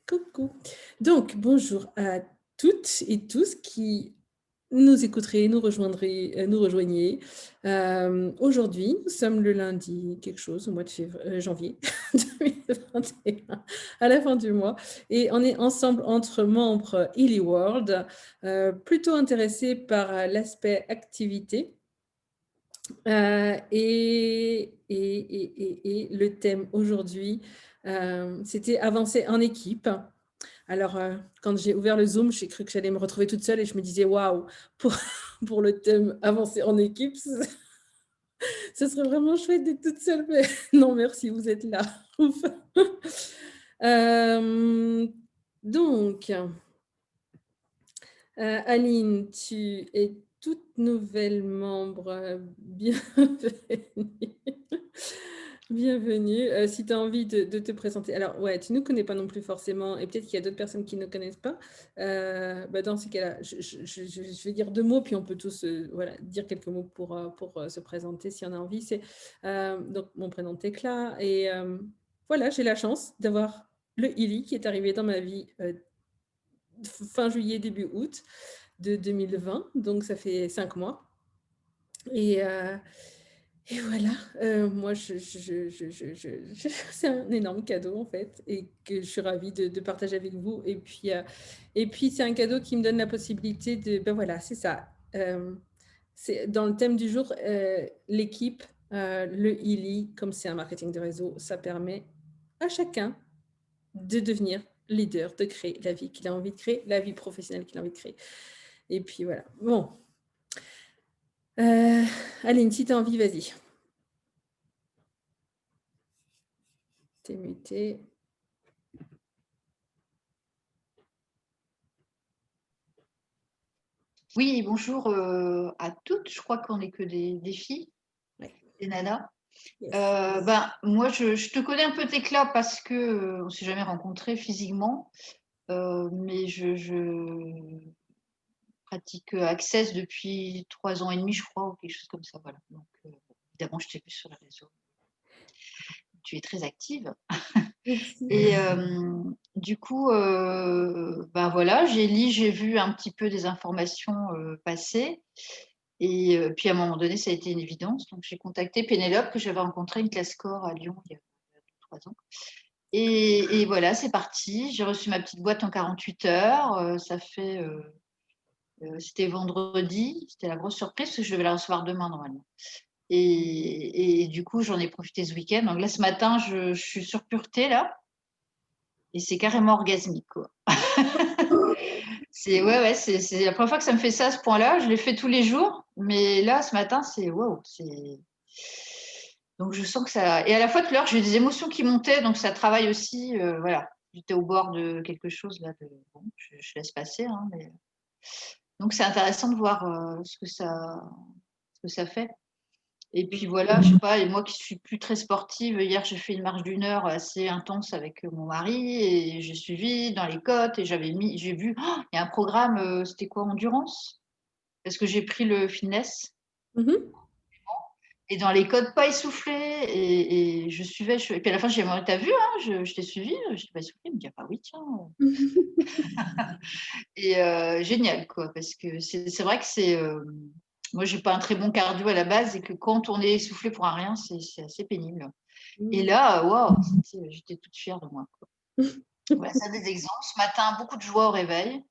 Coucou. Donc, bonjour à toutes et tous qui nous écouterez, nous rejoignez. Aujourd'hui, nous sommes le lundi quelque chose, au mois de janvier 2021, à la fin du mois, et on est ensemble entre membres Healy World, plutôt intéressés par l'aspect activité. Et le thème aujourd'hui, c'était avancer en équipe. Alors, quand j'ai ouvert le Zoom, j'ai cru que j'allais me retrouver toute seule et je me disais, waouh, pour, pour le thème avancer en équipe, ce serait vraiment chouette d'être toute seule. Mais non, merci, vous êtes là. Ouf. Euh, donc, Aline, tu es toute nouvelle membre. Bienvenue. Bienvenue. Si tu as envie de te présenter. Alors, ouais, tu ne nous connais pas non plus forcément, et peut-être qu'il y a d'autres personnes qui ne connaissent pas. Dans ces cas-là, je vais dire 2 mots, puis on peut tous voilà, dire quelques mots pour se présenter si on a envie. Donc, mon prénom est Tecla, et voilà, j'ai la chance d'avoir le Illy qui est arrivé dans ma vie fin juillet, début août de 2020, donc ça fait 5 mois. Et voilà, moi, c'est un énorme cadeau en fait, et que je suis ravie de partager avec vous. Et puis c'est un cadeau qui me donne la possibilité de, ben voilà, c'est ça. C'est dans le thème du jour, l'équipe, le Illy, comme c'est un marketing de réseau, ça permet à chacun de devenir leader, de créer la vie qu'il a envie de créer, la vie professionnelle qu'il a envie de créer. Et puis voilà. Bon. Aline, si tu as envie, vas-y. T'es mutée. Oui, bonjour à toutes. Je crois qu'on n'est que des filles, des nanas. Yes. Moi, je te connais un peu Tecla parce que on ne s'est jamais rencontrés physiquement, mais je pratique Access depuis 3 ans et demi, je crois, ou quelque chose comme ça. Voilà. Donc, évidemment, je t'ai vu sur les réseaux. Tu es très active. Merci. Et du coup, voilà, j'ai vu un petit peu des informations passer. Et puis à un moment donné, ça a été une évidence. Donc j'ai contacté Pénélope, que j'avais rencontrée une classe corps à Lyon il y a 3 ans. Et voilà, c'est parti. J'ai reçu ma petite boîte en 48 heures. C'était vendredi. C'était la grosse surprise parce que je devais la recevoir demain normalement. Et du coup, j'en ai profité ce week-end. Donc là, ce matin, je suis sur pureté là. Et c'est carrément orgasmique, quoi. C'est la première fois que ça me fait ça à ce point-là. Je l'ai fait tous les jours, mais là, ce matin, c'est waouh. Donc je sens que ça. Et à la fois, tout à l'heure, j'ai eu des émotions qui montaient, donc ça travaille aussi. Voilà, j'étais au bord de quelque chose là. Bon, je laisse passer, hein, mais donc c'est intéressant de voir ce que ça fait. Et puis voilà, je sais pas, et moi qui suis plus très sportive, hier j'ai fait une marche d'1 heure assez intense avec mon mari et j'ai suivi dans les côtes et j'ai vu, il y a un programme, c'était quoi, endurance? Parce que j'ai pris le fitness et dans les côtes pas essoufflé et je suivais, et puis à la fin j'ai dit, t'as vu, hein, je t'ai suivi, je t'ai pas essoufflé, il me dit, ah bah oui, tiens. Et génial, quoi, parce que c'est vrai que moi, j'ai pas un très bon cardio à la base et que quand on est essoufflé pour un rien, c'est assez pénible. Et là, waouh, j'étais toute fière de moi, quoi. Voilà, ça des exemples. Ce matin, beaucoup de joie au réveil.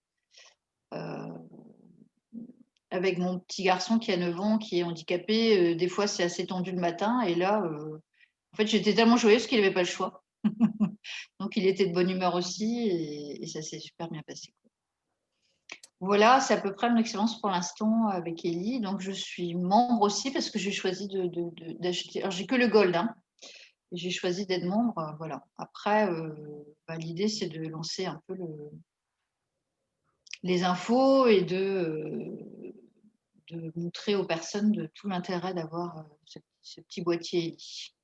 Avec mon petit garçon qui a 9 ans, qui est handicapé, des fois c'est assez tendu le matin. Et là, en fait, j'étais tellement joyeuse qu'il n'avait pas le choix. Donc, il était de bonne humeur aussi et ça s'est super bien passé, quoi. Voilà, c'est à peu près mon expérience pour l'instant avec Ellie. Donc, je suis membre aussi parce que j'ai choisi d'acheter. Alors, j'ai que le Gold, hein, et j'ai choisi d'être membre. Voilà. Après, l'idée, c'est de lancer un peu les infos et de montrer aux personnes de tout l'intérêt d'avoir ce petit boîtier Ellie.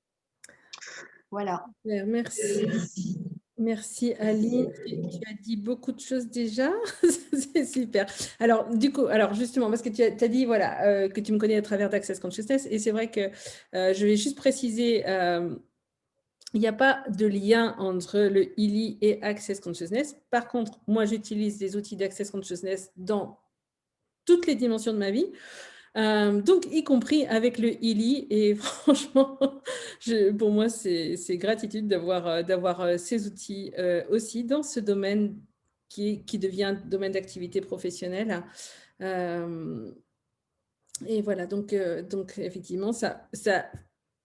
Voilà. Merci. Merci Aline, tu as dit beaucoup de choses déjà, c'est super. Alors du coup, alors justement, parce que tu as dit voilà, que tu me connais à travers d'Access Consciousness, et c'est vrai que je vais juste préciser il n'y a pas de lien entre le ILI et Access Consciousness. Par contre, moi, j'utilise des outils d'Access Consciousness dans toutes les dimensions de ma vie. Donc, y compris avec le ILI. Et franchement, pour moi, c'est gratitude d'avoir ces outils aussi dans ce domaine qui devient domaine d'activité professionnelle. Et voilà, donc effectivement, ça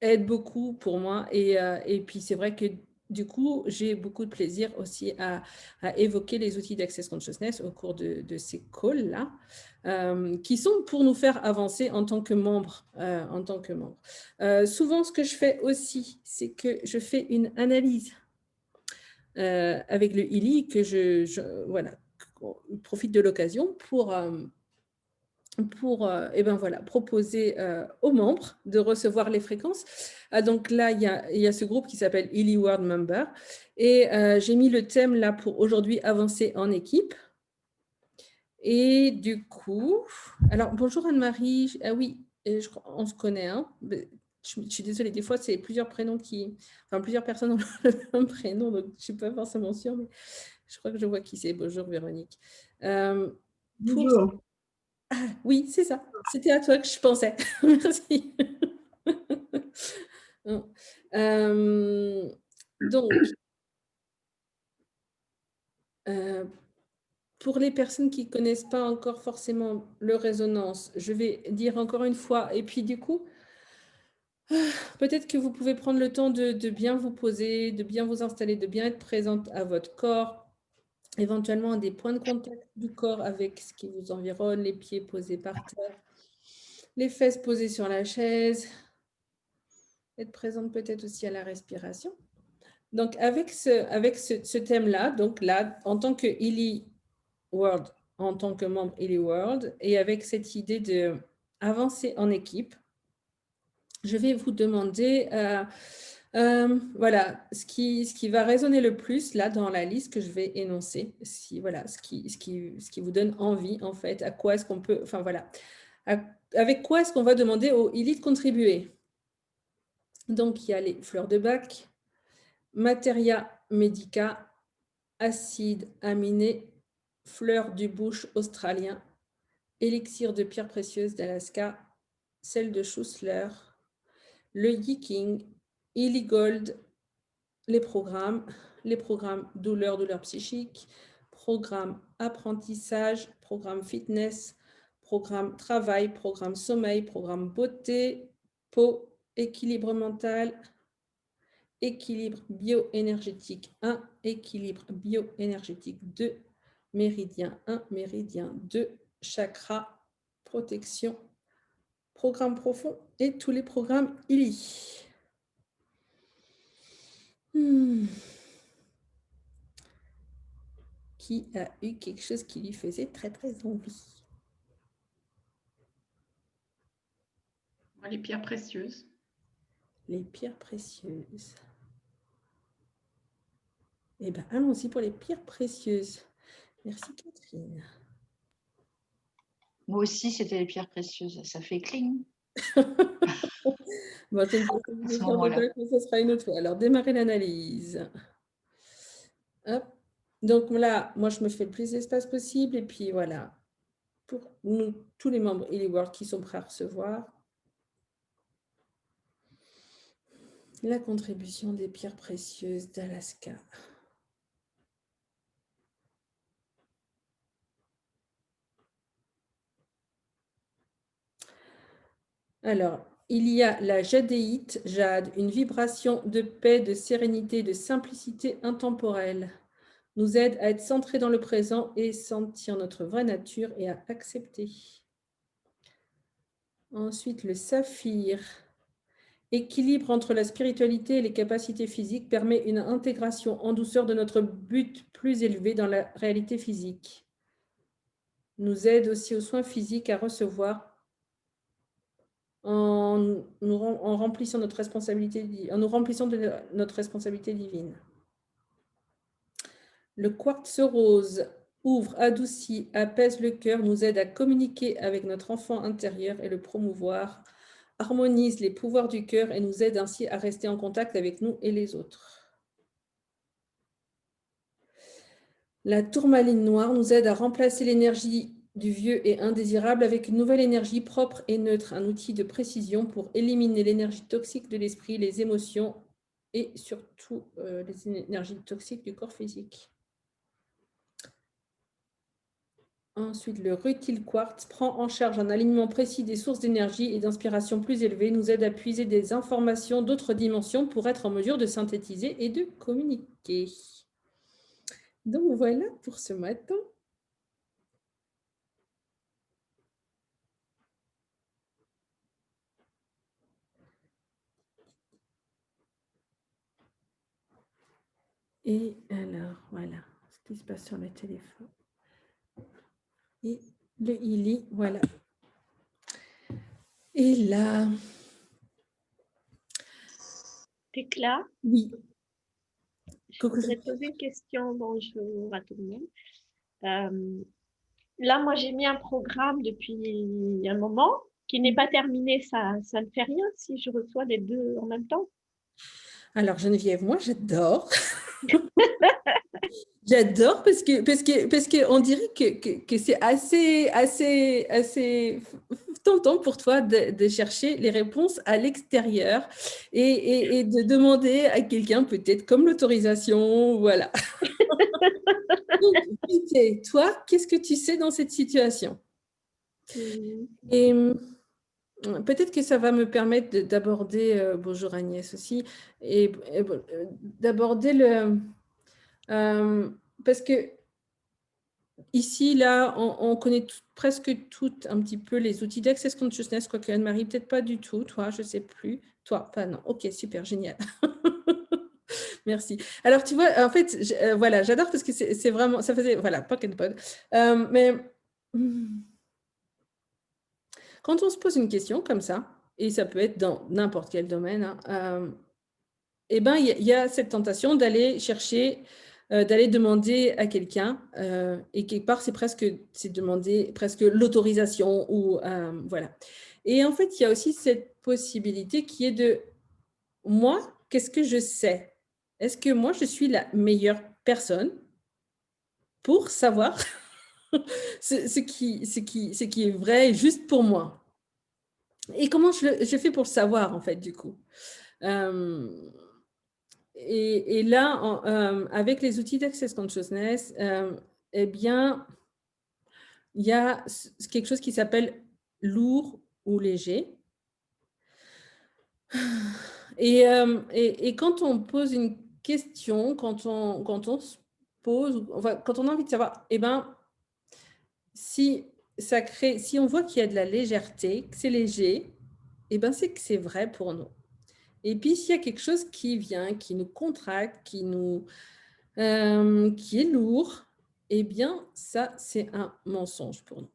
aide beaucoup pour moi. Et puis, c'est vrai que du coup, j'ai beaucoup de plaisir aussi à évoquer les outils d'Access Consciousness au cours de ces calls-là, qui sont pour nous faire avancer en tant que membre. Souvent, ce que je fais aussi, c'est que je fais une analyse avec le ILI, que voilà, profite de l'occasion pour proposer aux membres de recevoir les fréquences. Donc là, il y a ce groupe qui s'appelle ILI World Member. Et j'ai mis le thème là pour aujourd'hui, avancer en équipe. Et du coup, alors bonjour Anne-Marie. Ah oui, on se connaît. Hein. Je suis désolée, des fois, c'est plusieurs prénoms plusieurs personnes ont le même prénom, donc je ne suis pas forcément sûre, mais je crois que je vois qui c'est. Bonjour Véronique. Bonjour. Oui, c'est ça. C'était à toi que je pensais. Merci. Donc, pour les personnes qui ne connaissent pas encore forcément le résonance, je vais dire encore une fois, et puis du coup, peut-être que vous pouvez prendre le temps de bien vous poser, de bien vous installer, de bien être présente à votre corps, éventuellement à des points de contact du corps avec ce qui vous environne, les pieds posés par terre, les fesses posées sur la chaise, être présente peut-être aussi à la respiration. Donc, avec ce thème-là, donc là, en tant que ILI World, en tant que membre ILI World, et avec cette idée d'avancer en équipe, je vais vous demander, voilà, ce qui va résonner le plus là dans la liste que je vais énoncer, voilà, ce qui vous donne envie en fait, à quoi est-ce qu'on peut, enfin voilà, avec quoi est-ce qu'on va demander aux ILI de contribuer. Donc, il y a les fleurs de bac, Materia medica, acide aminé, fleurs du bush australien, élixir de pierres précieuses d'Alaska, sel de Schussler, le Yiking, Illy Gold, les programmes douleur psychique, programme apprentissage, programme fitness, programme travail, programme sommeil, programme beauté, peau, équilibre mental, équilibre bioénergétique 1, équilibre bioénergétique 2, méridien 1, méridien 2, chakra, protection, programme profond et tous les programmes ILI. Qui a eu quelque chose qui lui faisait très envie? Les pierres précieuses. Les pierres précieuses. Eh bien, allons-y pour les pierres précieuses. Merci Catherine. Moi aussi, c'était les pierres précieuses. Ça fait cling. Bon, c'est une fleur de bac, mais ça sera une autre fois. Alors, démarrer l'analyse. Hop. Donc là, moi, je me fais le plus d'espace possible. Et puis, voilà, pour nous, tous les membres ILI World qui sont prêts à recevoir, la contribution des pierres précieuses d'Alaska. Alors, il y a la jadéite, jade, une vibration de paix, de sérénité, de simplicité intemporelle. Nous aide à être centrés dans le présent et sentir notre vraie nature et à accepter. Ensuite, le saphir. Équilibre entre la spiritualité et les capacités physiques permet une intégration en douceur de notre but plus élevé dans la réalité physique. Nous aide aussi aux soins physiques à recevoir en remplissant notre responsabilité, en nous remplissant de notre responsabilité divine. Le quartz rose ouvre, adoucit, apaise le cœur, nous aide à communiquer avec notre enfant intérieur et le promouvoir harmonise les pouvoirs du cœur et nous aide ainsi à rester en contact avec nous et les autres. La tourmaline noire nous aide à remplacer l'énergie du vieux et indésirable avec une nouvelle énergie propre et neutre, un outil de précision pour éliminer l'énergie toxique de l'esprit, les émotions et surtout les énergies toxiques du corps physique. Ensuite, le rutil quartz prend en charge un alignement précis des sources d'énergie et d'inspiration plus élevées, nous aide à puiser des informations d'autres dimensions pour être en mesure de synthétiser et de communiquer. Donc voilà pour ce matin. Et alors, voilà ce qui se passe sur le téléphone. Et le Ili, voilà. Et là... Tecla, oui. Je voudrais poser une question. Bonjour à tout le monde. Là, moi, j'ai mis un programme depuis un moment qui n'est pas terminé. Ça ne fait rien si je reçois les deux en même temps? Alors, Geneviève, moi, j'adore. J'adore parce qu'on dirait que c'est assez tentant pour toi de chercher les réponses à l'extérieur et de demander à quelqu'un peut-être comme l'autorisation, voilà. Donc, toi, qu'est-ce que tu sais dans cette situation? Et peut-être que ça va me permettre d'aborder, bonjour Agnès aussi, et d'aborder le... parce que ici, là, on connaît presque toutes un petit peu les outils d'Access Consciousness, quoique Anne-Marie, peut-être pas du tout. Toi, je ne sais plus. Toi, pas non. Ok, super, génial. Merci. Alors, tu vois, en fait, voilà, j'adore parce que c'est vraiment, ça faisait, voilà, pocket pod. Mais quand on se pose une question comme ça, et ça peut être dans n'importe quel domaine, eh ben, il y a cette tentation d'aller chercher, d'aller demander à quelqu'un, et quelque part, c'est demander presque l'autorisation ou voilà. Et en fait, il y a aussi cette possibilité qui est de moi, qu'est-ce que je sais? Est-ce que moi, je suis la meilleure personne pour savoir ce qui est vrai juste pour moi? Et comment je fais pour le savoir, en fait, du coup? Et là, avec les outils d'Access Consciousness, eh bien, il y a quelque chose qui s'appelle lourd ou léger. Et quand on pose une question, quand on se pose, enfin, quand on a envie de savoir, eh ben, si on voit qu'il y a de la légèreté, que c'est léger, eh ben, c'est que c'est vrai pour nous. Et puis, s'il y a quelque chose qui vient, qui nous contracte, qui est lourd, eh bien, ça, c'est un mensonge pour nous.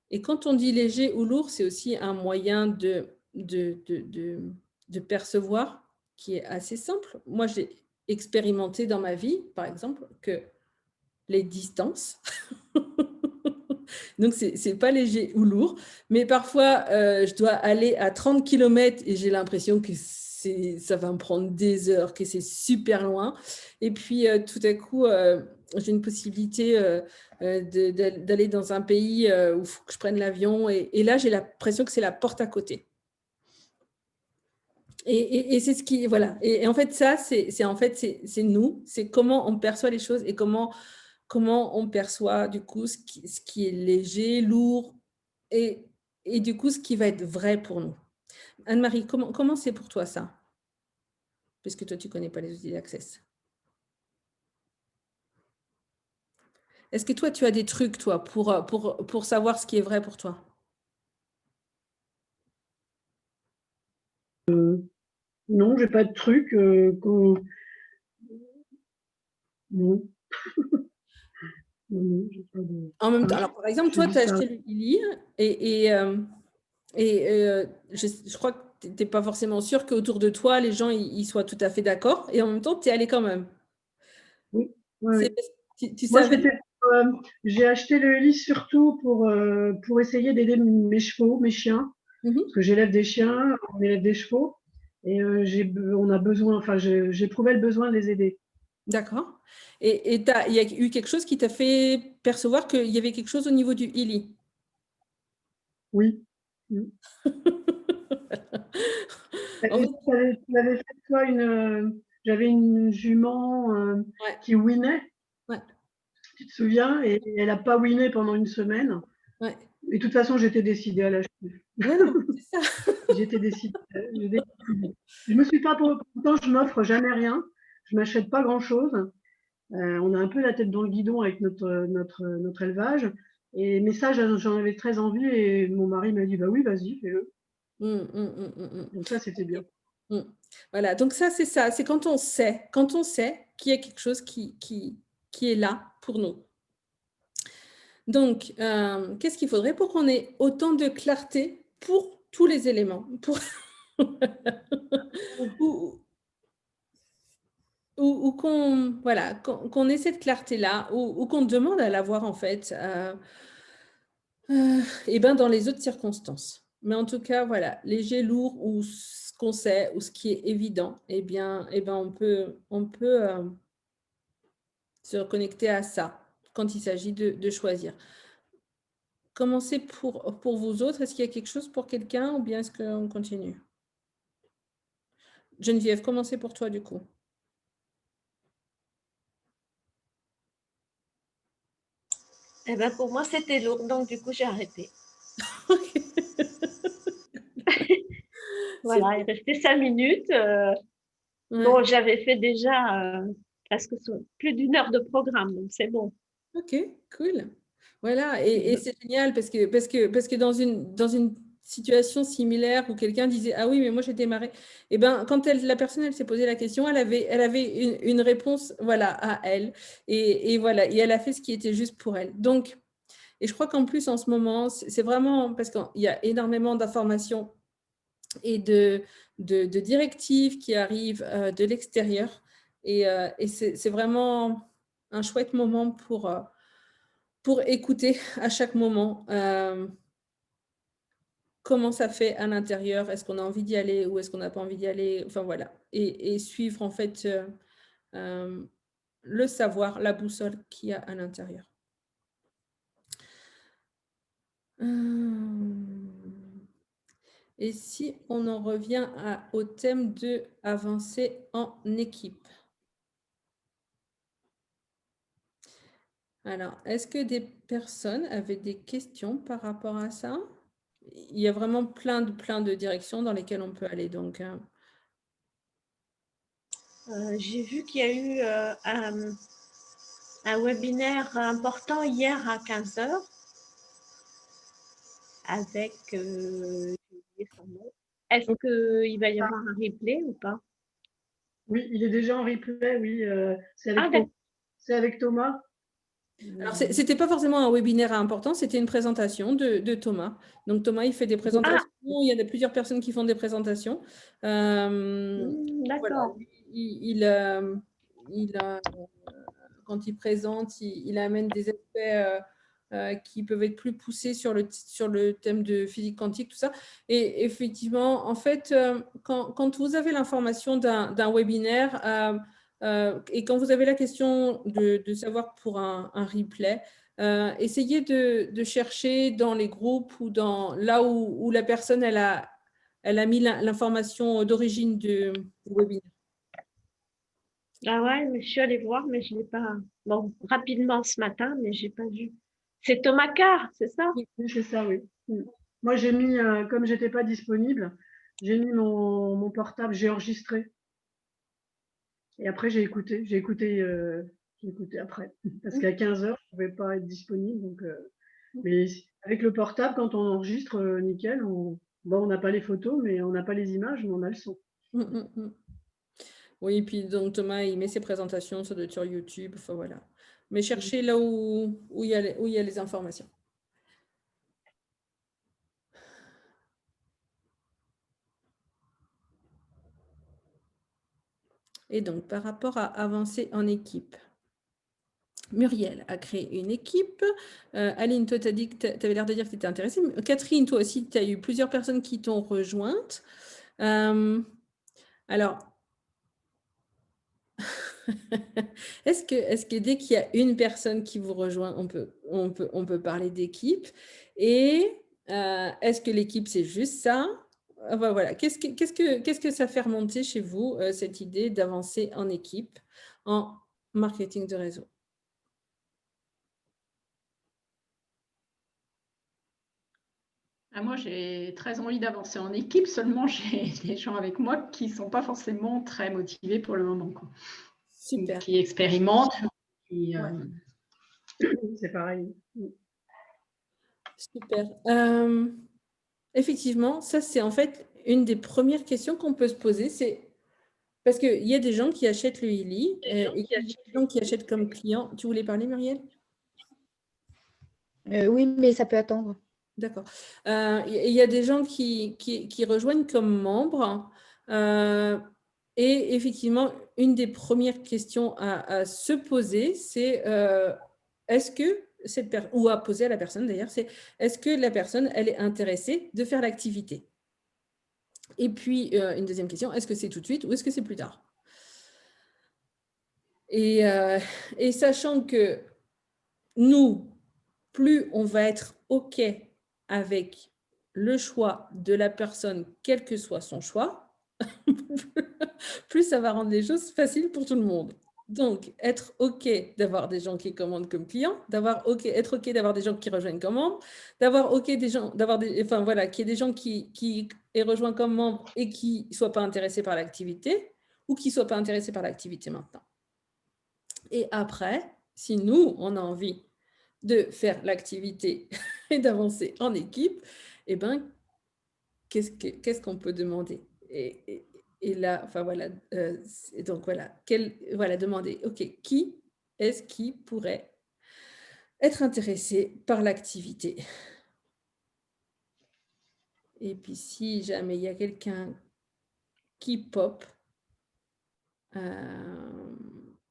Et quand on dit léger ou lourd, c'est aussi un moyen de percevoir qui est assez simple. Moi, j'ai expérimenté dans ma vie, par exemple, que les distances, donc c'est pas léger ou lourd, mais parfois, je dois aller à 30 km et j'ai l'impression que ça va me prendre des heures, que c'est super loin. Et puis, tout à coup, j'ai une possibilité d'aller dans un pays où il faut que je prenne l'avion. Et là, j'ai l'impression que c'est la porte à côté. Et c'est ce qui... Voilà. Et en fait, ça, c'est nous. C'est comment on perçoit les choses et comment on perçoit, du coup, ce qui est léger, lourd et du coup, ce qui va être vrai pour nous. Anne-Marie, comment c'est pour toi, ça? Puisque toi, tu ne connais pas les outils d'Access. Est-ce que toi, tu as des trucs, toi, pour savoir ce qui est vrai pour toi? Non, j'ai pas de truc. Non. Non, j'ai pas de... En même temps, alors, par exemple, toi, tu as acheté le e-lit et je crois que tu n'es pas forcément sûr qu'autour de toi, les gens ils soient tout à fait d'accord. Et en même temps, tu es allé quand même. Oui, oui. Tu Moi, savais... j'ai acheté le lit surtout pour essayer d'aider mes chevaux, mes chiens. Parce que j'élève des chiens, on élève des chevaux, et on a besoin, enfin, j'éprouvais le besoin de les aider. D'accord. Et il y a eu quelque chose qui t'a fait percevoir qu'il y avait quelque chose au niveau du Ili. Oui. En fait, Tu avais fait, toi, j'avais une jument ouais, qui ouinait, ouais, tu te souviens, et elle n'a pas ouiné pendant une semaine. ouais. Et de toute façon, j'étais décidée à l'acheter. Ouais, non, c'est ça. J'étais décidée. Je me suis pas, pourtant, je m'offre jamais rien. Je m'achète pas grand-chose. On a un peu la tête dans le guidon avec notre élevage. Mais ça, j'en avais très envie et mon mari m'a dit, bah oui, vas-y, fais-le. Donc ça, c'était bien. Voilà, donc ça, c'est quand on sait qu'il y a quelque chose qui est là pour nous. Donc, qu'est-ce qu'il faudrait pour qu'on ait autant de clarté pour tous les éléments, ou qu'on voilà, qu'on ait cette clarté-là, ou qu'on demande à l'avoir en fait, et ben dans les autres circonstances. Mais en tout cas, voilà, léger, lourd, ou ce qu'on sait, ou ce qui est évident, on peut se reconnecter à ça quand il s'agit de choisir. Commencez pour vous autres. Est-ce qu'il y a quelque chose pour quelqu'un ou bien est-ce qu'on continue? Geneviève, commencez pour toi du coup. Eh ben, pour moi, c'était lourd, donc du coup, j'ai arrêté. Voilà, il restait 5 minutes. Ouais. Bon, j'avais fait déjà presque plus d'une heure de programme, donc c'est bon. Ok, cool. Voilà, et c'est génial parce que dans une situation similaire où quelqu'un disait ah oui mais moi j'ai démarré, et ben quand la personne elle s'est posé la question, elle avait une réponse voilà à elle, et voilà, et elle a fait ce qui était juste pour elle. Donc, et je crois qu'en plus en ce moment c'est vraiment parce qu'il y a énormément d'informations et de directives qui arrivent de l'extérieur, et c'est vraiment un chouette moment pour écouter à chaque moment comment ça fait à l'intérieur, est-ce qu'on a envie d'y aller ou est-ce qu'on n'a pas envie d'y aller, enfin voilà, et suivre en fait le savoir, la boussole qu'il y a à l'intérieur. Et si on en revient au thème de avancer en équipe. Alors, est-ce que des personnes avaient des questions par rapport à ça? Il y a vraiment plein de directions dans lesquelles on peut aller. Donc, J'ai vu qu'il y a eu un webinaire important hier à 15 h avec, j'ai oublié son nom. Est-ce qu'il va y avoir un replay ou pas? Oui, il est déjà en replay, oui. C'est Ah, avec Thomas. alors, ce n'était pas forcément un webinaire important, c'était une présentation de Thomas. Donc, Thomas, il fait des présentations. Il y a plusieurs personnes qui font des présentations. Voilà, d'accord. quand il présente, il amène des aspects qui peuvent être plus poussés sur le thème de physique quantique, tout ça. Et effectivement, en fait, quand vous avez l'information d'un webinaire, et quand vous avez la question de savoir pour un replay, essayez de chercher dans les groupes ou là où la personne elle a mis l'information d'origine du webinaire. Ah ouais, mais je suis allée voir, mais je ne l'ai pas. Bon, rapidement ce matin, mais je n'ai pas vu. C'est Thomas Carr, c'est ça? Oui, c'est ça, oui. Moi, j'ai mis, comme j'étais pas disponible, j'ai mis mon portable, j'ai enregistré. Et après, j'ai écouté après. Parce qu'à 15 h, je ne pouvais pas être disponible. Donc, mais avec le portable, quand on enregistre, nickel, on n'a pas les photos, mais on n'a pas les images, mais on a le son. Oui, puis donc Thomas, il met ses présentations, ça doit être sur YouTube, enfin voilà. Mais cherchez là où il y a les informations. Et donc, par rapport à avancer en équipe, Muriel a créé une équipe. Aline, toi, tu as dit que tu avais l'air de dire que tu étais intéressée. Catherine, toi aussi, tu as eu plusieurs personnes qui t'ont rejointe. Alors, est-ce que dès qu'il y a une personne qui vous rejoint, on peut parler d'équipe? Et est-ce que l'équipe, c'est juste ça? Voilà. Qu'est-ce que ça fait remonter chez vous, cette idée d'avancer en équipe, en marketing de réseau? Moi, j'ai très envie d'avancer en équipe, seulement j'ai des gens avec moi qui ne sont pas forcément très motivés pour le moment. Quoi. Super. Qui expérimentent. C'est pareil. Super. Effectivement, ça, c'est en fait une des premières questions qu'on peut se poser. C'est parce qu'il y a des gens qui achètent le e-lead et il y a des gens qui achètent comme client. Tu voulais parler, Muriel? Oui, mais ça peut attendre. D'accord. Il y a des gens qui rejoignent comme membres. Et effectivement, une des premières questions à se poser, c'est est-ce que cette personne, ou à poser à la personne d'ailleurs, c'est est-ce que la personne, elle est intéressée de faire l'activité? Et puis, une deuxième question, est-ce que c'est tout de suite ou est-ce que c'est plus tard? Et sachant que nous, plus on va être OK avec le choix de la personne, quel que soit son choix, plus ça va rendre les choses faciles pour tout le monde. Donc, être OK d'avoir des gens qui commandent comme clients, être OK d'avoir des gens qui rejoignent comme membres, d'avoir OK des gens, enfin voilà, qu'il y ait des gens qui aient rejoint comme membres et qui ne soient pas intéressés par l'activité ou qui ne soient pas intéressés par l'activité maintenant. Et après, si nous, on a envie de faire l'activité et d'avancer en équipe, eh ben, qu'est-ce qu'on peut demander? Et là, enfin voilà, donc voilà, demander, OK, qui est-ce qui pourrait être intéressé par l'activité? Et puis, si jamais il y a quelqu'un qui pop,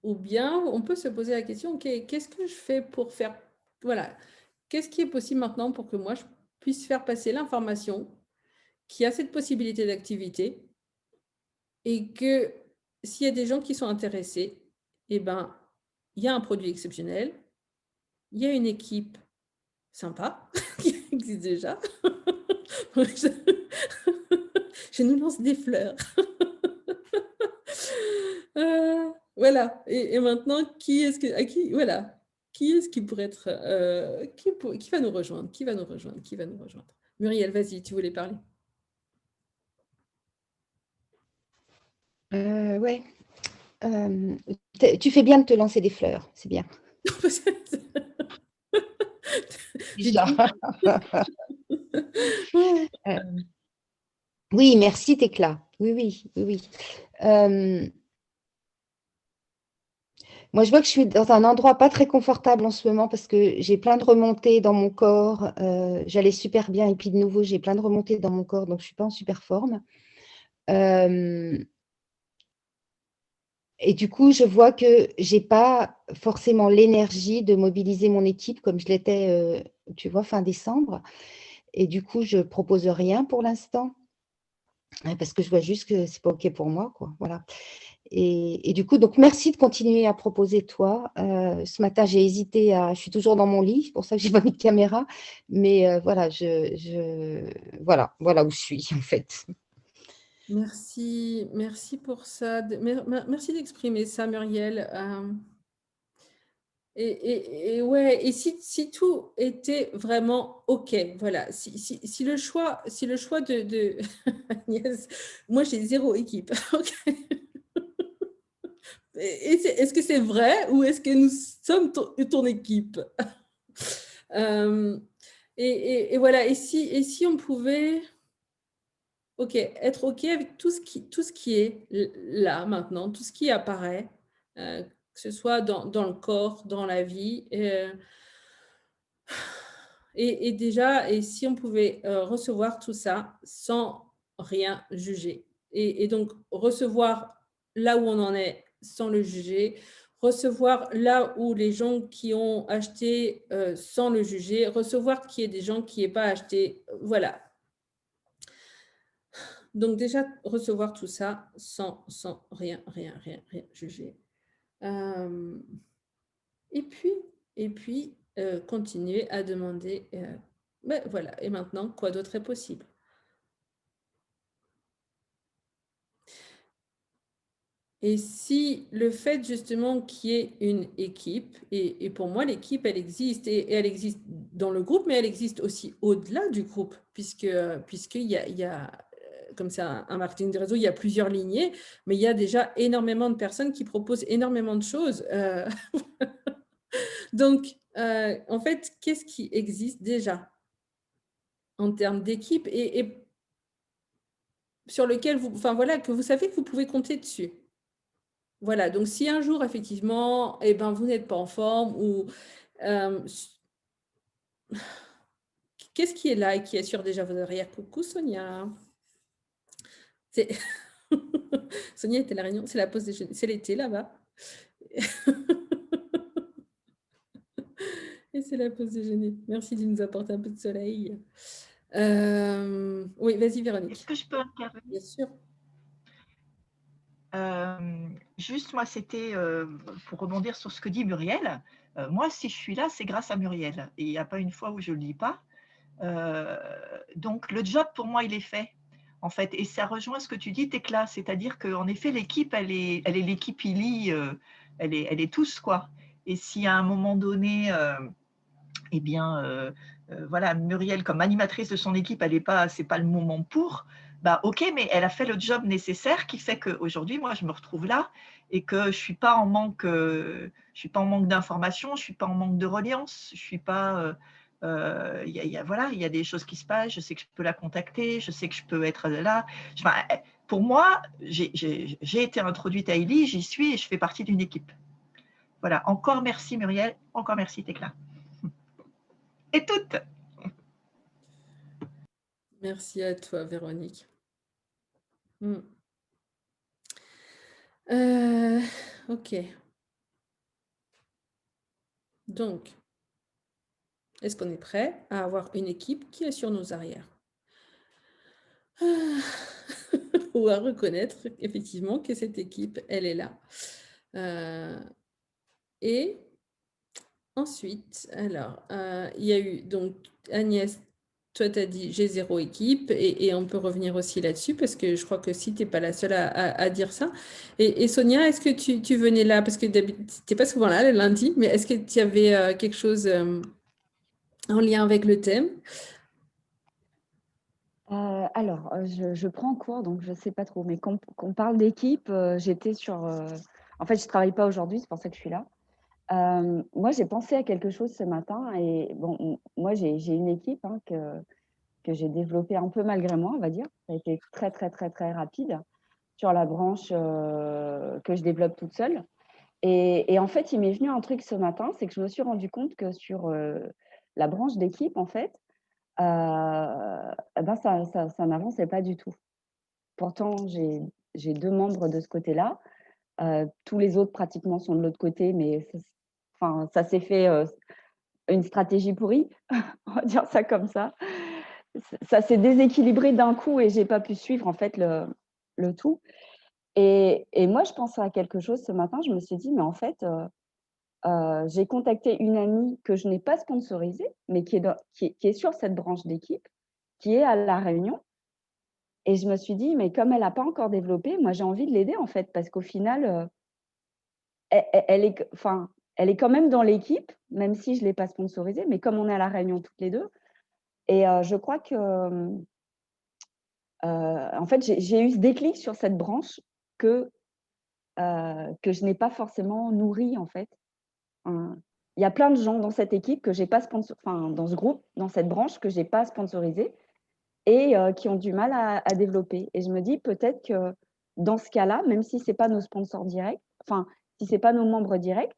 ou bien on peut se poser la question, OK, qu'est-ce que je fais pour faire, voilà, qu'est-ce qui est possible maintenant pour que moi, je puisse faire passer l'information qu'il y a cette possibilité d'activité et que s'il y a des gens qui sont intéressés, eh ben, il y a un produit exceptionnel, il y a une équipe sympa qui existe déjà. Je nous lance des fleurs. Voilà. Et maintenant, qui est-ce qui pourrait être, qui va nous rejoindre? Qui va nous rejoindre? Muriel, vas-y, tu voulais parler. Ouais. Tu fais bien de te lancer des fleurs, c'est bien. Oui, merci Tecla. Oui. Moi, je vois que je suis dans un endroit pas très confortable en ce moment parce que j'ai plein de remontées dans mon corps. J'allais super bien et puis de nouveau, j'ai plein de remontées dans mon corps, donc je ne suis pas en super forme. Et du coup, je vois que je n'ai pas forcément l'énergie de mobiliser mon équipe comme je l'étais, tu vois, fin décembre. Et du coup, je ne propose rien pour l'instant parce que je vois juste que ce n'est pas OK pour moi, quoi. Voilà. Et du coup, donc merci de continuer à proposer toi. Ce matin, j'ai hésité je suis toujours dans mon lit, c'est pour ça que j'ai pas mis de caméra. Mais voilà, voilà où je suis en fait. Merci pour ça. Merci d'exprimer ça, Muriel. Ouais, et si tout était vraiment OK, voilà, si le choix de Agnès, moi j'ai 0 équipe. OK. Est-ce que c'est vrai ou est-ce que nous sommes ton équipe? Et voilà, et si on pouvait être OK avec tout ce qui est là maintenant, tout ce qui apparaît, que ce soit dans le corps, dans la vie, et déjà, et si on pouvait recevoir tout ça sans rien juger. Et donc, recevoir là où on en est sans le juger, recevoir là où les gens qui ont acheté sans le juger, recevoir qu'il y ait des gens qui n'aient pas acheté, voilà. Donc déjà, recevoir tout ça sans rien juger. Et puis continuer à demander, ben voilà, et maintenant, quoi d'autre est possible? Et si le fait justement qu'il y ait une équipe, et pour moi l'équipe elle existe, et elle existe dans le groupe, mais elle existe aussi au-delà du groupe, puisqu'il y a comme c'est un marketing de réseau, il y a plusieurs lignées, mais il y a déjà énormément de personnes qui proposent énormément de choses. Donc, en fait, qu'est-ce qui existe déjà en termes d'équipe et sur lequel vous, enfin voilà, que vous savez que vous pouvez compter dessus? Voilà, donc si un jour, effectivement, eh ben, vous n'êtes pas en forme ou qu'est-ce qui est là et qui assure déjà vos arrières? Coucou Sonia. Sonia était à la réunion, c'est la pause déjeuner, c'est l'été là-bas. Et c'est la pause déjeuner. Merci de nous apporter un peu de soleil. Oui, vas-y Véronique. Est-ce que je peux intervenir? Bien sûr. Juste, moi, c'était pour rebondir sur ce que dit Muriel. Moi, si je suis là, c'est grâce à Muriel. Et il n'y a pas une fois où je ne le dis pas. Donc, le job, pour moi, il est fait, en fait. Et ça rejoint ce que tu dis, Tekla. C'est-à-dire qu'en effet, l'équipe, elle est l'équipe ILI, elle est tous, quoi. Et si à un moment donné, eh bien, voilà, Muriel, comme animatrice de son équipe, c'est pas le moment pour, bah ok, mais elle a fait le job nécessaire qui fait qu'aujourd'hui, moi, je me retrouve là et que je suis pas en manque d'informations, je suis pas en manque de reliance, je suis pas, voilà, il y a des choses qui se passent, je sais que je peux la contacter, je sais que je peux être là. Enfin, pour moi, j'ai été introduite à ILI, j'y suis et je fais partie d'une équipe. Voilà, encore merci Muriel, encore merci Tekla. Et toutes. Merci à toi, Véronique. Ok. Donc, est-ce qu'on est prêt à avoir une équipe qui est sur nos arrières? Ou à reconnaître effectivement que cette équipe, elle est là. Et ensuite, alors, il y a eu donc Agnès, toi tu as dit j'ai 0 équipe et on peut revenir aussi là-dessus parce que je crois que si tu n'es pas la seule à dire ça. Et Sonia, est-ce que tu venais là parce que d'habitude, tu n'es pas souvent là le lundi, mais est-ce que tu avais quelque chose en lien avec le thème? Alors, je prends cours, donc je ne sais pas trop, mais quand on parle d'équipe, j'étais sur… en fait, je ne travaille pas aujourd'hui, c'est pour ça que je suis là. Moi, j'ai pensé à quelque chose ce matin et bon, moi, j'ai une équipe hein, que j'ai développée un peu malgré moi, on va dire. Ça a été très, très, très, très rapide sur la branche que je développe toute seule. Et en fait, il m'est venu un truc ce matin, c'est que je me suis rendu compte que sur la branche d'équipe, en fait, ben ça n'avançait pas du tout. Pourtant, j'ai 2 membres de ce côté-là. Tous les autres, pratiquement, sont de l'autre côté, mais ça s'est fait une stratégie pourrie, on va dire ça comme ça. Ça s'est déséquilibré d'un coup et je n'ai pas pu suivre, en fait, le tout. Et moi, je pensais à quelque chose ce matin. Je me suis dit, mais en fait, j'ai contacté une amie que je n'ai pas sponsorisée, mais qui est sur cette branche d'équipe, qui est à La Réunion. Et je me suis dit, mais comme elle n'a pas encore développé, moi, j'ai envie de l'aider, en fait, parce qu'au final, elle est quand même dans l'équipe, même si je ne l'ai pas sponsorisée, mais comme on est à La Réunion toutes les deux. Et je crois que, en fait, j'ai eu ce déclic sur cette branche que je n'ai pas forcément nourrie, en fait. Il y a plein de gens dans cette équipe que j'ai pas dans ce groupe, dans cette branche que j'ai pas sponsorisée et qui ont du mal à développer. Et je me dis peut-être que dans ce cas-là, même si c'est pas nos sponsors directs, si c'est pas nos membres directs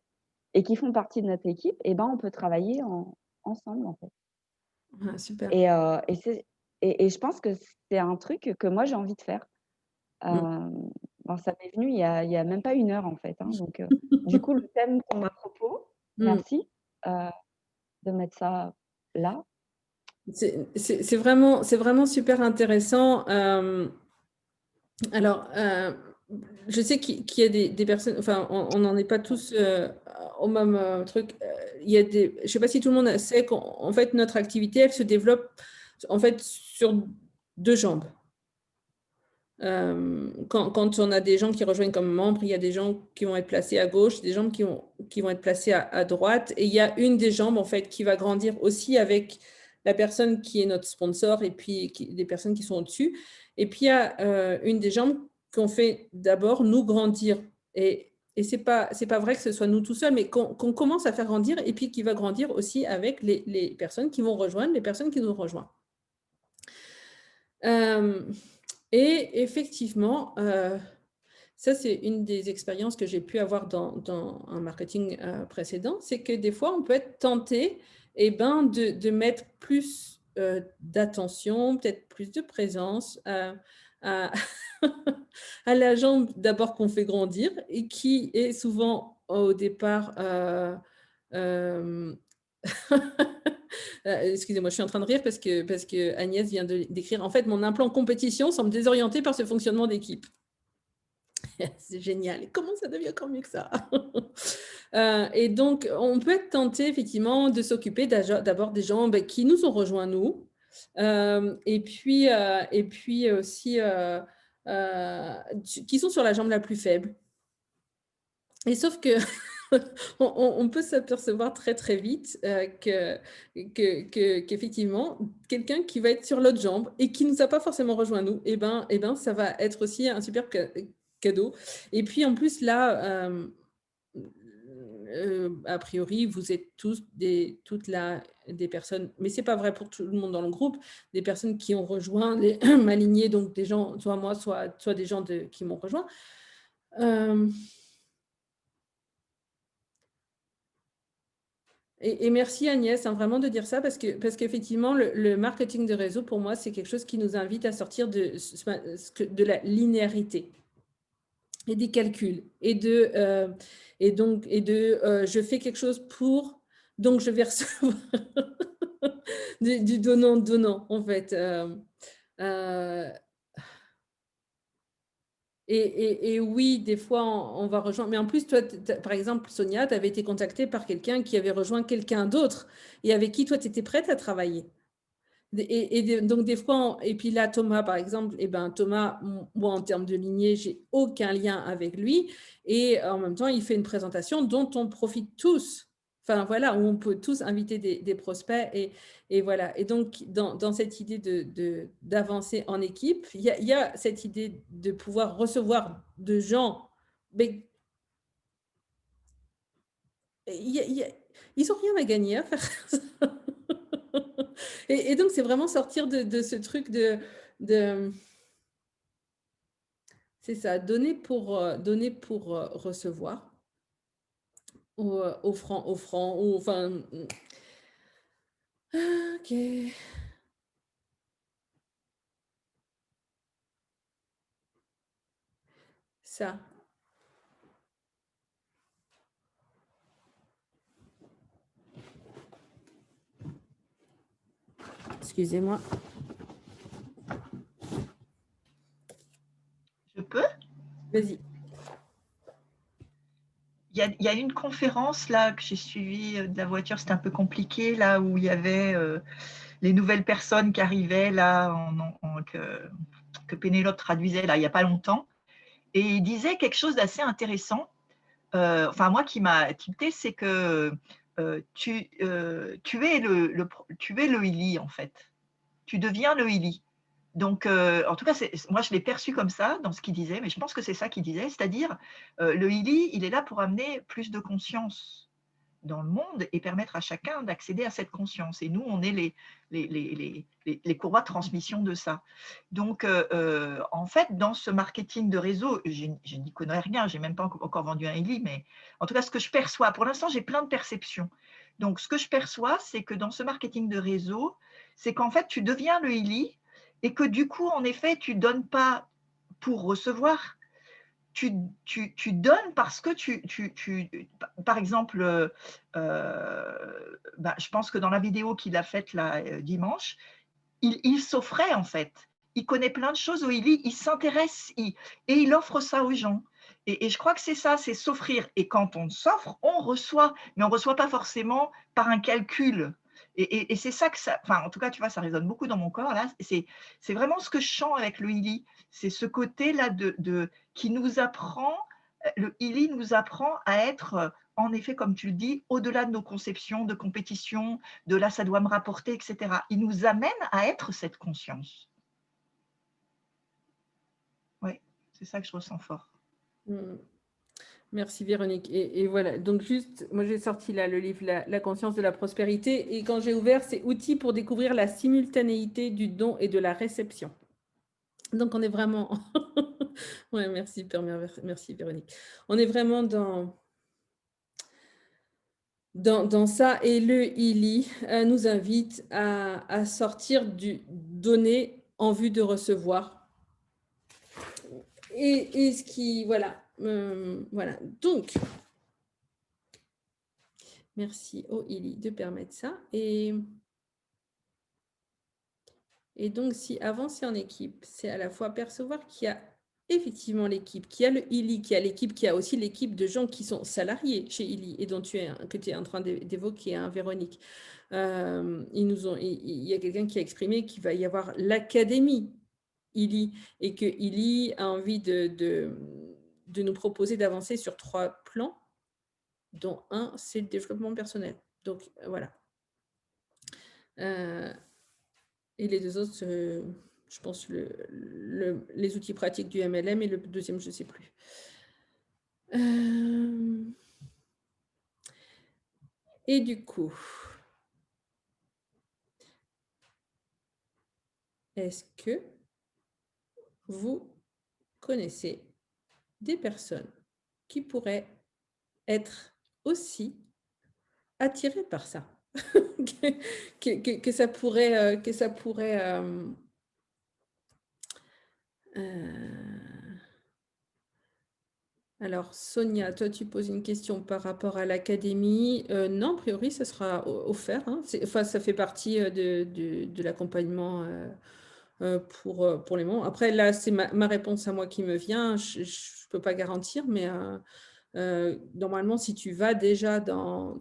et qui font partie de notre équipe, eh ben on peut travailler ensemble en fait. Ah, super. Et je pense que c'est un truc que moi j'ai envie de faire. Ben, ça m'est venu il y a même pas 1 heure, en fait, hein, donc du coup, le thème qu'on m'a propos, merci, de mettre ça là. C'est vraiment super intéressant. Alors, je sais qu'il y a des personnes, enfin, on n'en est pas tous au même truc. Il y a je ne sais pas si tout le monde sait qu'en fait, notre activité, elle se développe en fait sur 2 jambes. Quand on a des gens qui rejoignent comme membres, il y a des gens qui vont être placés à gauche, des gens qui vont être placés à droite. Et il y a une des jambes, en fait, qui va grandir aussi avec la personne qui est notre sponsor et puis des personnes qui sont au-dessus. Et puis, il y a une des jambes qu'on fait d'abord nous grandir. Et ce n'est pas vrai que ce soit nous tout seuls, mais qu'on commence à faire grandir et puis qui va grandir aussi avec les personnes qui vont rejoindre, les personnes qui nous rejoignent. Et effectivement, ça, c'est une des expériences que j'ai pu avoir dans un marketing précédent, c'est que des fois, on peut être tenté de mettre plus d'attention, peut-être plus de présence à la jambe d'abord qu'on fait grandir et qui est souvent au départ… excusez-moi, je suis en train de rire parce que Agnès vient d'écrire. En fait, mon implant compétition semble désorienté par ce fonctionnement d'équipe. C'est génial. Et comment ça devient encore mieux que ça? Et donc, on peut être tenté effectivement de s'occuper d'abord des gens qui nous ont rejoints, nous. Et puis aussi qui sont sur la jambe la plus faible. Et sauf que on peut s'apercevoir très très vite qu'effectivement, quelqu'un qui va être sur l'autre jambe et qui ne nous a pas forcément rejoint nous, ça va être aussi un super cadeau. Et puis en plus là, a priori, vous êtes tous des personnes, mais c'est pas vrai pour tout le monde dans le groupe, des personnes qui ont rejoint ma lignée, donc des gens, soit moi, soit des gens qui m'ont rejoint. Et merci Agnès, vraiment de dire ça, parce qu'effectivement, le marketing de réseau, pour moi, c'est quelque chose qui nous invite à sortir de la linéarité et des calculs, et je fais quelque chose pour, donc je vais recevoir du donnant, en fait. Et oui, des fois, on va rejoindre. Mais en plus, toi, par exemple, Sonia, tu avais été contactée par quelqu'un qui avait rejoint quelqu'un d'autre et avec qui, toi, tu étais prête à travailler. Donc, des fois, et puis là, Thomas, par exemple, Thomas, moi, en termes de lignée, j'ai aucun lien avec lui. Et en même temps, il fait une présentation dont on profite tous. Enfin, voilà, où on peut tous inviter des prospects. Et voilà. Et donc, dans cette idée d'avancer en équipe, il y a cette idée de pouvoir recevoir de gens, mais ils n'ont rien à gagner à faire ça. Et donc, c'est vraiment sortir de ce truc de c'est ça, donner pour recevoir, offrant, ou enfin… Ok. Ça. Excusez-moi. Je peux? Vas-y. Il y a une conférence là que j'ai suivie de la voiture, c'était un peu compliqué, là où il y avait les nouvelles personnes qui arrivaient là, que Pénélope traduisait là il n'y a pas longtemps, et il disait quelque chose d'assez intéressant. Enfin moi qui m'a tilté, c'est que tu es le Ili en fait. Tu deviens le Ili. Donc, en tout cas, moi, je l'ai perçu comme ça dans ce qu'il disait, mais je pense que c'est ça qu'il disait, c'est-à-dire le Ili, il est là pour amener plus de conscience dans le monde et permettre à chacun d'accéder à cette conscience. Et nous, on est les courroies de transmission de ça. Donc, en fait, dans ce marketing de réseau, je n'y connais rien, je n'ai même pas encore vendu un Ili, mais en tout cas, ce que je perçois, pour l'instant, j'ai plein de perceptions. Donc, ce que je perçois, c'est que dans ce marketing de réseau, c'est qu'en fait, tu deviens le Ili, et que du coup, en effet, tu ne donnes pas pour recevoir, tu donnes parce que par exemple, je pense que dans la vidéo qu'il a faite là, dimanche, il s'offrait en fait. Il connaît plein de choses, il s'intéresse et il offre ça aux gens. Et je crois que c'est ça, c'est s'offrir. Et quand on s'offre, on reçoit, mais on ne reçoit pas forcément par un calcul. Et c'est ça que ça, enfin en tout cas, tu vois, ça résonne beaucoup dans mon corps là. C'est vraiment ce que je sens avec le Ili. C'est ce côté-là qui nous apprend, le Ili nous apprend à être, en effet, comme tu le dis, au-delà de nos conceptions de compétition, de là, ça doit me rapporter, etc. Il nous amène à être cette conscience. Oui, c'est ça que je ressens fort. Merci Véronique. Et voilà, donc juste, moi j'ai sorti là le livre La conscience de la prospérité et quand j'ai ouvert, c'est outils pour découvrir la simultanéité du don et de la réception. Donc on est vraiment, ouais, merci Véronique. On est vraiment dans ça et le Ili nous invite à sortir du donner en vue de recevoir. Et ce qui, voilà, voilà. Donc, merci au Ili de permettre ça. Et donc, si avancer en équipe, c'est à la fois percevoir qu'il y a effectivement l'équipe, qu'il y a le Ili, qu'il y a l'équipe, qu'il y a aussi l'équipe de gens qui sont salariés chez Ili et dont que tu es en train d'évoquer, hein, Véronique. Il y a quelqu'un qui a exprimé qu'il va y avoir l'académie Ili et que Ili a envie de nous proposer d'avancer sur 3 plans, dont un, c'est le développement personnel. Donc, voilà. Et les 2 autres, je pense, les outils pratiques du MLM et le deuxième, je ne sais plus. Et du coup, est-ce que vous connaissez des personnes qui pourraient être aussi attirées par ça? que ça pourrait alors Sonia, toi tu poses une question par rapport à l'académie. Non, a priori ça sera offert, hein. Enfin, ça fait partie de l'accompagnement pour les moments. Après là c'est ma réponse à moi qui me vient, je ne peux pas garantir, mais normalement si tu vas déjà dans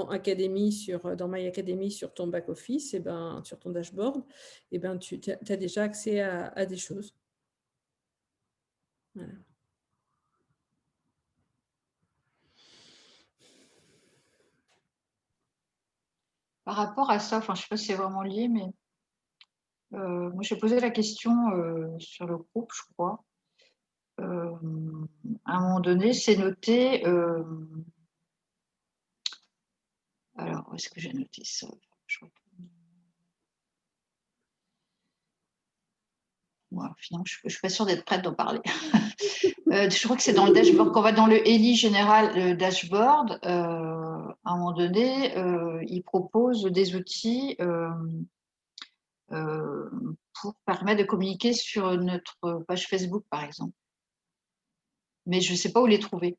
Académie, dans My Academy sur ton back-office, et ben, sur ton dashboard, et ben, tu as déjà accès à des choses. Voilà. Par rapport à ça, enfin, je ne sais pas si c'est vraiment lié, mais moi j'ai posé la question sur le groupe, je crois. À un moment donné, c'est noté. Alors, où est-ce que j'ai noté ça? Voilà, finalement, je ne suis pas sûre d'être prête d'en parler. Je crois que c'est dans le dashboard. Quand on va dans le Eli général, le dashboard, à un moment donné, il propose des outils pour permettre de communiquer sur notre page Facebook, par exemple. Mais je ne sais pas où les trouver.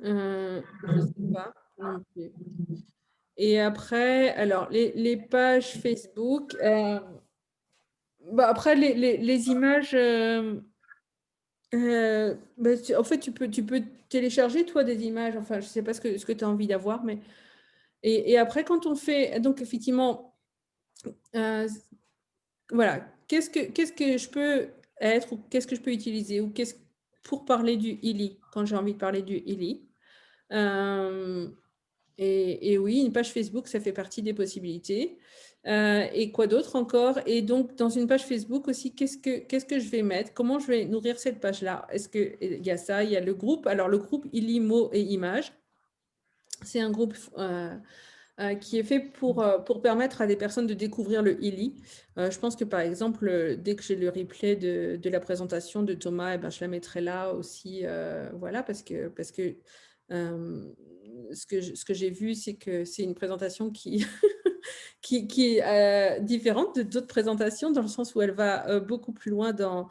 Je ne sais pas non plus. Et après, alors, les pages Facebook, après, les images, en fait, tu peux télécharger, toi, des images. Enfin, je ne sais pas ce que tu as envie d'avoir, mais... Et après, quand on fait... Donc, effectivement, voilà, qu'est-ce que je peux être ou qu'est-ce que je peux utiliser ou pour parler du Ili, quand j'ai envie de parler du Ili. Et oui, une page Facebook, ça fait partie des possibilités. Et quoi d'autre encore? Et donc, dans une page Facebook aussi, qu'est-ce que je vais mettre? Comment je vais nourrir cette page-là? Est-ce qu'il y a ça? Il y a le groupe. Alors, le groupe Ili, mots et images. C'est un groupe qui est fait pour permettre à des personnes de découvrir le Ili. Je pense que, par exemple, dès que j'ai le replay de la présentation de Thomas, je la mettrai là aussi. Voilà, parce que ce que j'ai vu, c'est que c'est une présentation qui qui est différente de d'autres présentations, dans le sens où elle va beaucoup plus loin dans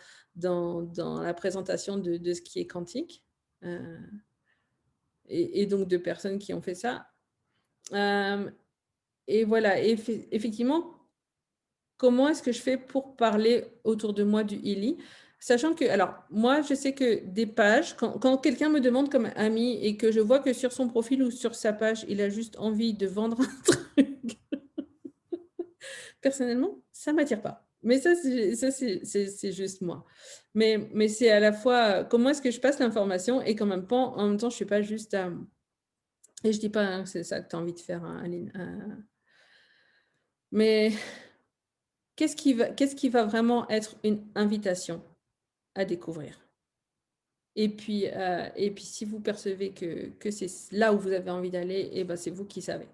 la présentation de ce qui est quantique, et donc de personnes qui ont fait ça. Et voilà, effectivement, comment est-ce que je fais pour parler autour de moi du Ili? Sachant que, alors, moi, je sais que des pages, quand quelqu'un me demande comme ami et que je vois que sur son profil ou sur sa page, il a juste envie de vendre un truc, personnellement, ça ne m'attire pas. Mais ça, c'est juste moi. Mais c'est à la fois, comment est-ce que je passe l'information et qu'en même temps, je ne suis pas juste à... Et je ne dis pas hein, que c'est ça que tu as envie de faire, hein, Aline. Mais qu'est-ce qui va vraiment être une invitation à découvrir? Et puis, si vous percevez que c'est là où vous avez envie d'aller, eh ben, c'est vous qui savez.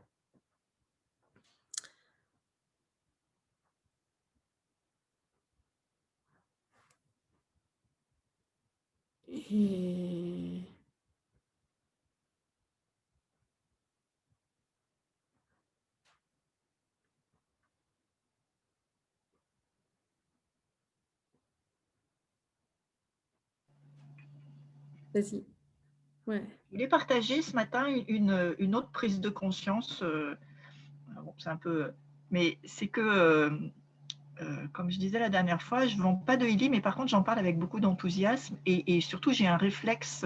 Et... Vas-y. Ouais. Je voulais partager ce matin une autre prise de conscience. Bon, c'est un peu, mais c'est que, comme je disais la dernière fois, je ne vends pas de Ili, mais par contre, j'en parle avec beaucoup d'enthousiasme et surtout, j'ai un réflexe,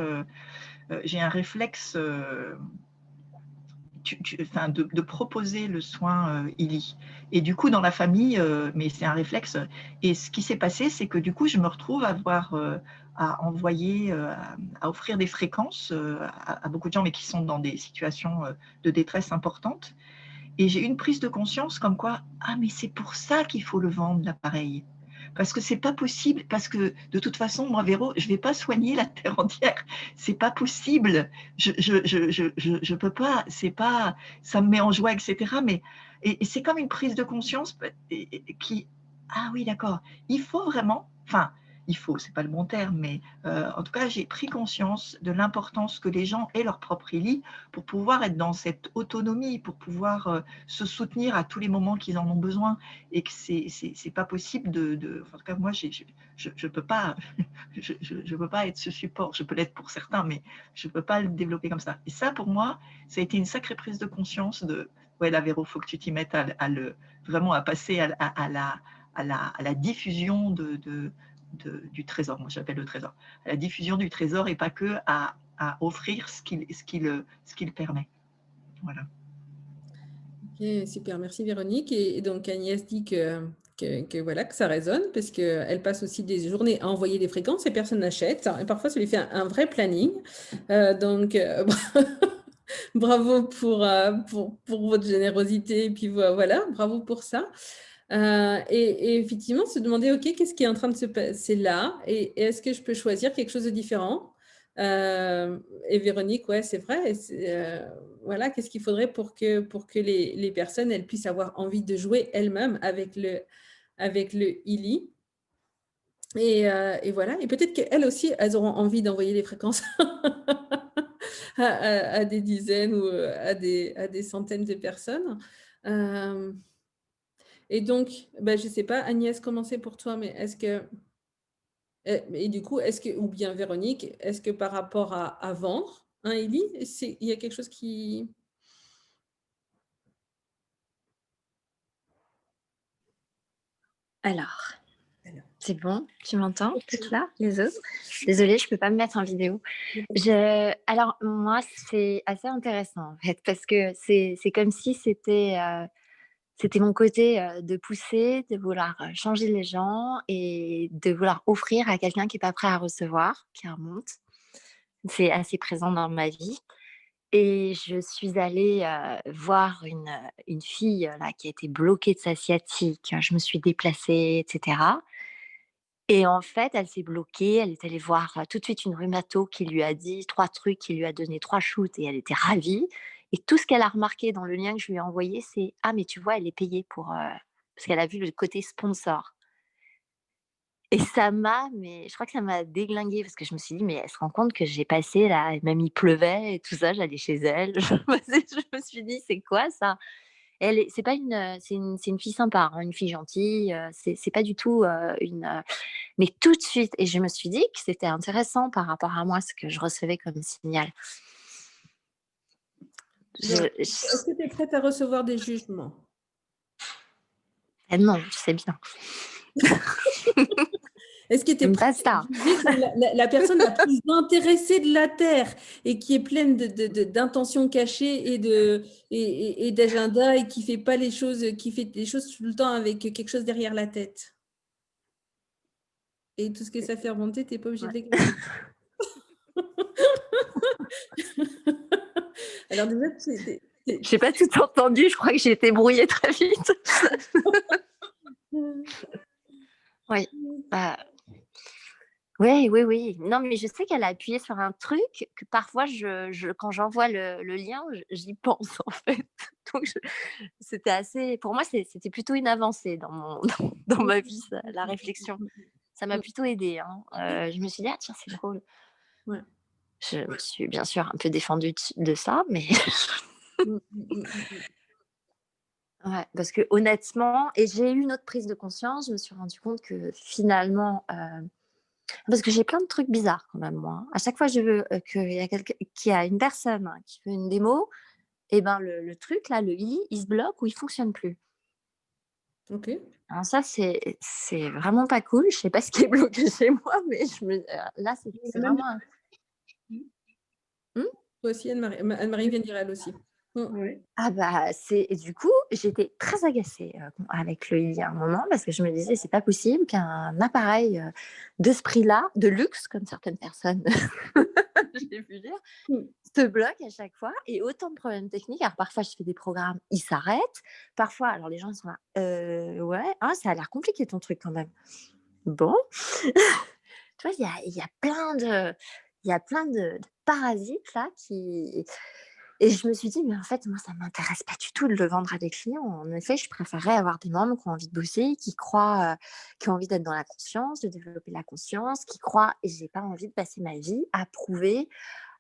de proposer le soin Ili. Et du coup, dans la famille, mais c'est un réflexe. Et ce qui s'est passé, c'est que du coup, je me retrouve à envoyer, à offrir des fréquences à beaucoup de gens, mais qui sont dans des situations de détresse importantes. Et j'ai eu une prise de conscience comme quoi, ah, mais c'est pour ça qu'il faut le vendre, l'appareil. Parce que c'est pas possible, parce que de toute façon, moi, Véro, je vais pas soigner la terre entière. C'est pas possible. Je peux pas. C'est pas. Ça me met en joie, etc. Mais et c'est comme une prise de conscience qui. Ah oui, d'accord. Il faut vraiment. Enfin, il faut. C'est pas le bon terme, mais en tout cas, j'ai pris conscience de l'importance que les gens aient leur propre Ili pour pouvoir être dans cette autonomie, pour pouvoir se soutenir à tous les moments qu'ils en ont besoin, et que c'est pas possible en tout cas moi je peux pas je peux pas être ce support. Je peux l'être pour certains, mais je peux pas le développer comme ça. Et ça, pour moi, ça a été une sacrée prise de conscience de ouais, là, Véro, faut que tu t'y mettes vraiment à passer à la diffusion du trésor. Moi, j'appelle le trésor. À la diffusion du trésor, et pas que à offrir ce qu'il permet. Voilà. Ok, super, merci Véronique. Et donc Agnès dit voilà, que ça résonne, parce qu'elle passe aussi des journées à envoyer des fréquences et personne n'achète. Et parfois, ça lui fait un vrai planning. Donc, bravo pour votre générosité. Et puis voilà, bravo pour ça. Et effectivement, se demander, OK, qu'est-ce qui est en train de se passer là? Et est-ce que je peux choisir quelque chose de différent? Et Véronique, ouais, c'est vrai. Voilà, qu'est-ce qu'il faudrait pour que les personnes elles puissent avoir envie de jouer elles-mêmes avec le Ili. Et voilà. Et peut-être qu'elles aussi, elles auront envie d'envoyer des fréquences à des dizaines ou à des centaines de personnes. Et donc, je ne sais pas, Agnès, comment c'est pour toi, mais est-ce que... Et du coup, ou bien Véronique, est-ce que par rapport à vendre un Ili, il y a quelque chose qui... Alors, c'est bon, tu m'entends toutes là, les autres? Désolée, je ne peux pas me mettre en vidéo. Alors, moi, c'est assez intéressant, en fait, parce que c'est comme si c'était mon côté de pousser, de vouloir changer les gens et de vouloir offrir à quelqu'un qui n'est pas prêt à recevoir, qui remonte. C'est assez présent dans ma vie. Et je suis allée voir une fille là, qui a été bloquée de sa sciatique. Je me suis déplacée, etc. Et en fait, elle s'est bloquée. Elle est allée voir tout de suite une rhumato qui lui a dit 3 trucs, qui lui a donné 3 shoots et elle était ravie. Et tout ce qu'elle a remarqué dans le lien que je lui ai envoyé, c'est « Ah, mais tu vois, elle est payée pour… parce qu'elle a vu le côté sponsor. Et mais je crois que ça m'a déglinguée parce que je me suis dit, mais elle se rend compte que j'ai passé là, même il pleuvait et tout ça, j'allais chez elle. Je me suis dit, c'est quoi ça? C'est pas c'est une fille sympa, hein, une fille gentille. C'est pas du tout mais tout de suite, et je me suis dit que c'était intéressant par rapport à moi ce que je recevais comme signal. Est-ce que tu es prête à recevoir des jugements? Non, je sais bien. Est-ce que tu es prête à juger la personne la plus intéressée de la Terre et qui est pleine d'intentions cachées et d'agenda et qui fait pas les choses, qui fait des choses tout le temps avec quelque chose derrière la tête? Et tout ce que ça fait remonter, tu n'es pas obligé de l'écrire. Alors déjà, j'ai pas tout entendu, je crois que j'ai été brouillée très vite. Oui. Oui. Non, mais je sais qu'elle a appuyé sur un truc que parfois, quand j'envoie le lien, j'y pense en fait. Donc, c'était assez. Pour moi, c'était plutôt une avancée dans ma vie, la réflexion. Ça m'a plutôt aidée. Hein. Je me suis dit, ah tiens, c'est drôle. Ouais. Je me suis bien sûr un peu défendue de ça, mais. Ouais, parce que honnêtement, et j'ai eu une autre prise de conscience, je me suis rendu compte que finalement, parce que j'ai plein de trucs bizarres quand même, moi. À chaque fois je veux qu'il y a une personne qui veut une démo, et ben le truc là, le i, il se bloque ou il fonctionne plus. Ok. Alors ça, c'est vraiment pas cool. Je sais pas ce qui est bloqué chez moi, mais là, c'est vraiment. Toi aussi, Anne-Marie vient de dire elle aussi. Oui. Ah bah et du coup j'étais très agacée avec le i à un moment parce que je me disais c'est pas possible qu'un appareil de ce prix-là, de luxe comme certaines personnes j'ai pu dire, se bloque à chaque fois et autant de problèmes techniques. Alors parfois je fais des programmes, ils s'arrêtent, parfois alors les gens ils sont là ouais ça a l'air compliqué ton truc quand même. Bon tu vois il y a plein de parasites là qui. Et je me suis dit, mais en fait, moi, ça ne m'intéresse pas du tout de le vendre à des clients. En effet, je préférerais avoir des membres qui ont envie de bosser, qui croient, qui ont envie d'être dans la conscience, de développer la conscience, qui croient, et je n'ai pas envie de passer ma vie à prouver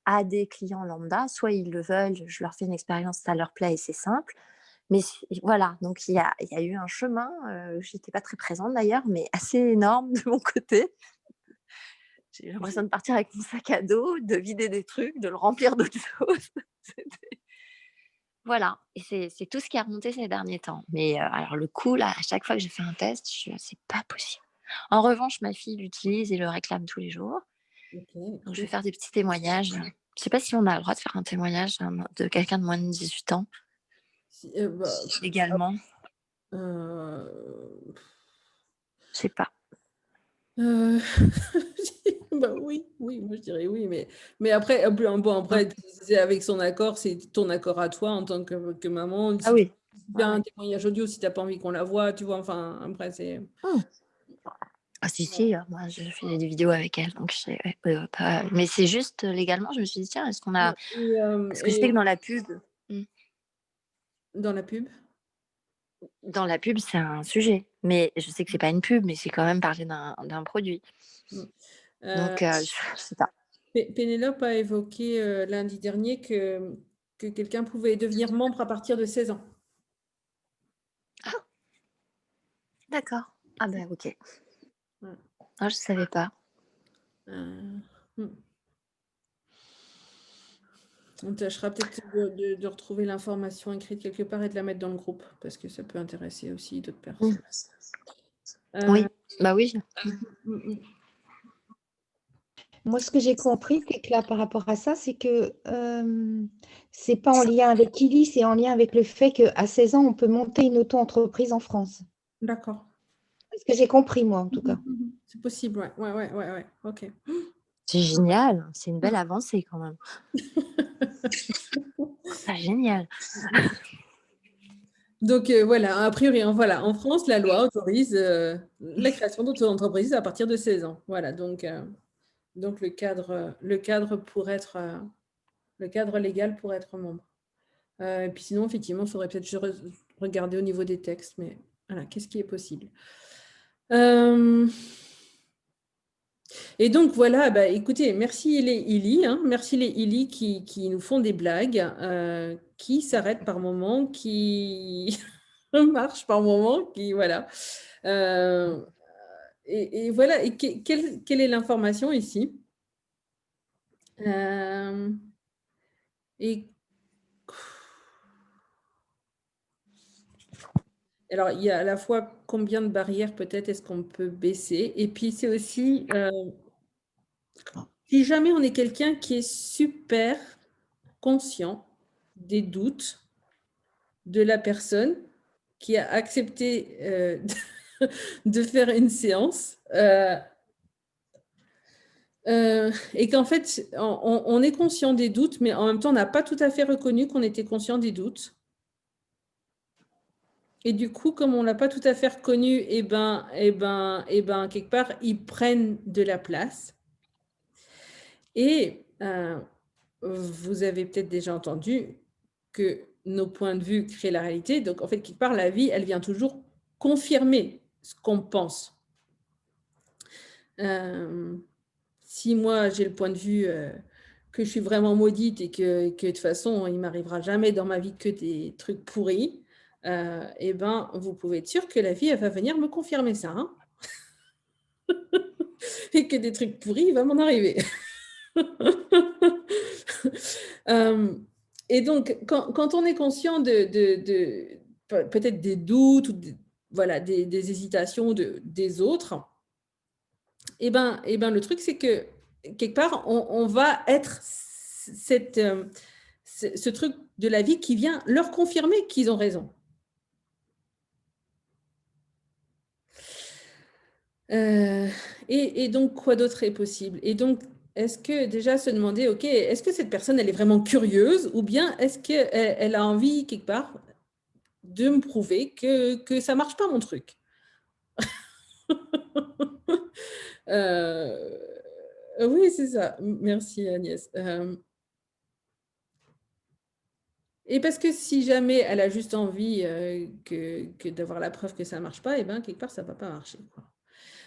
à des clients lambda, soit ils le veulent, je leur fais une expérience, ça leur plaît et c'est simple. Mais voilà, donc il y a eu un chemin, je n'étais pas très présente d'ailleurs, mais assez énorme de mon côté. J'ai eu l'impression de partir avec mon sac à dos, de vider des trucs, de le remplir d'autres choses. Voilà, et c'est tout ce qui a remonté ces derniers temps. Mais alors le coup, là, à chaque fois que je fais un test, je suis là, c'est pas possible. En revanche, ma fille l'utilise et le réclame tous les jours. Okay. Donc je vais faire des petits témoignages. Je ne sais pas si on a le droit de faire un témoignage de quelqu'un de moins de 18 ans. Légalement. Je sais pas. Bah oui, moi je dirais oui, mais après, après c'est avec son accord, c'est ton accord à toi en tant que maman. Ah oui. Tu fais un témoignage audio si tu n'as pas envie qu'on la voit, tu vois, enfin, après c'est. Ah si, moi je fais des vidéos avec elle, donc mais c'est juste légalement, je me suis dit, tiens, est-ce qu'on a. Parce que je sais que dans la pub. Dans la pub Dans la pub, c'est un sujet, mais je sais que c'est pas une pub, mais c'est quand même parler d'un produit. Donc, je sais pas. Pénélope a évoqué lundi dernier que quelqu'un pouvait devenir membre à partir de 16 ans. Ah, d'accord. Ah ben ok. Ah, je savais pas. On tâchera peut-être de retrouver l'information écrite quelque part et de la mettre dans le groupe, parce que ça peut intéresser aussi d'autres personnes. Oui, bah oui. Moi, ce que j'ai compris, c'est que là, par rapport à ça, c'est que c'est pas en lien avec Kili, c'est en lien avec le fait qu'à 16 ans, on peut monter une auto-entreprise en France. D'accord. C'est ce que j'ai compris, moi, en tout cas. C'est possible, ouais. Ok. C'est génial, c'est une belle avancée quand même. C'est génial. Donc voilà, a priori, voilà, en France, la loi autorise la création d'auto-entreprises à partir de 16 ans. Voilà, donc le cadre légal pour être membre. Et puis sinon, effectivement, il faudrait peut-être regarder au niveau des textes, mais voilà, qu'est-ce qui est possible Et donc, voilà, bah, écoutez, merci les Ili, hein, merci les Ili qui nous font des blagues, qui s'arrêtent par moments, qui marchent par moments, qui, voilà. Et voilà, et quelle est l'information ici? Et alors, il y a à la fois combien de barrières peut-être est-ce qu'on peut baisser, et puis c'est aussi, si jamais on est quelqu'un qui est super conscient des doutes de la personne qui a accepté de faire une séance, et qu'en fait, on est conscient des doutes, mais en même temps, on n'a pas tout à fait reconnu qu'on était conscient des doutes. Et du coup, comme on ne l'a pas tout à fait reconnu, quelque part, ils prennent de la place. Et vous avez peut-être déjà entendu que nos points de vue créent la réalité. Donc, en fait, quelque part, la vie, elle vient toujours confirmer ce qu'on pense. Si moi, j'ai le point de vue que je suis vraiment maudite et que de toute façon, il ne m'arrivera jamais dans ma vie que des trucs pourris, vous pouvez être sûr que la vie, elle va venir me confirmer ça. Hein. Et que des trucs pourris, il va m'en arriver. Et donc, quand on est conscient de peut-être des doutes ou voilà, des hésitations des autres, le truc, c'est que quelque part, on va être ce truc de la vie qui vient leur confirmer qu'ils ont raison. Et donc, quoi d'autre est possible? Et donc, est-ce que déjà se demander, OK, est-ce que cette personne, elle est vraiment curieuse ou bien est-ce qu'elle a envie, quelque part, de me prouver que ça ne marche pas, mon truc? Oui, c'est ça. Merci, Agnès. Et parce que si jamais elle a juste envie que d'avoir la preuve que ça ne marche pas, quelque part, ça ne va pas marcher, quoi.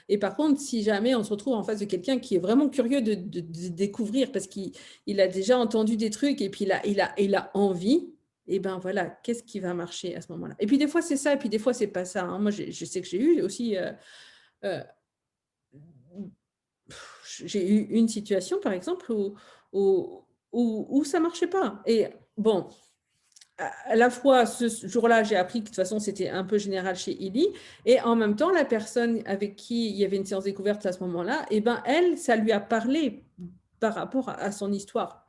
Et par contre, si jamais on se retrouve en face de quelqu'un qui est vraiment curieux de découvrir parce qu'il a déjà entendu des trucs et puis il a envie, voilà, qu'est-ce qui va marcher à ce moment-là? Et puis des fois, c'est ça, et puis des fois, c'est pas ça. Hein. Moi, je sais que j'ai eu aussi... j'ai eu une situation, par exemple, où ça ne marchait pas. Et bon, à la fois, ce jour-là, j'ai appris que de toute façon, c'était un peu général chez Illy. Et en même temps, la personne avec qui il y avait une séance découverte à ce moment-là, elle, ça lui a parlé par rapport à son histoire.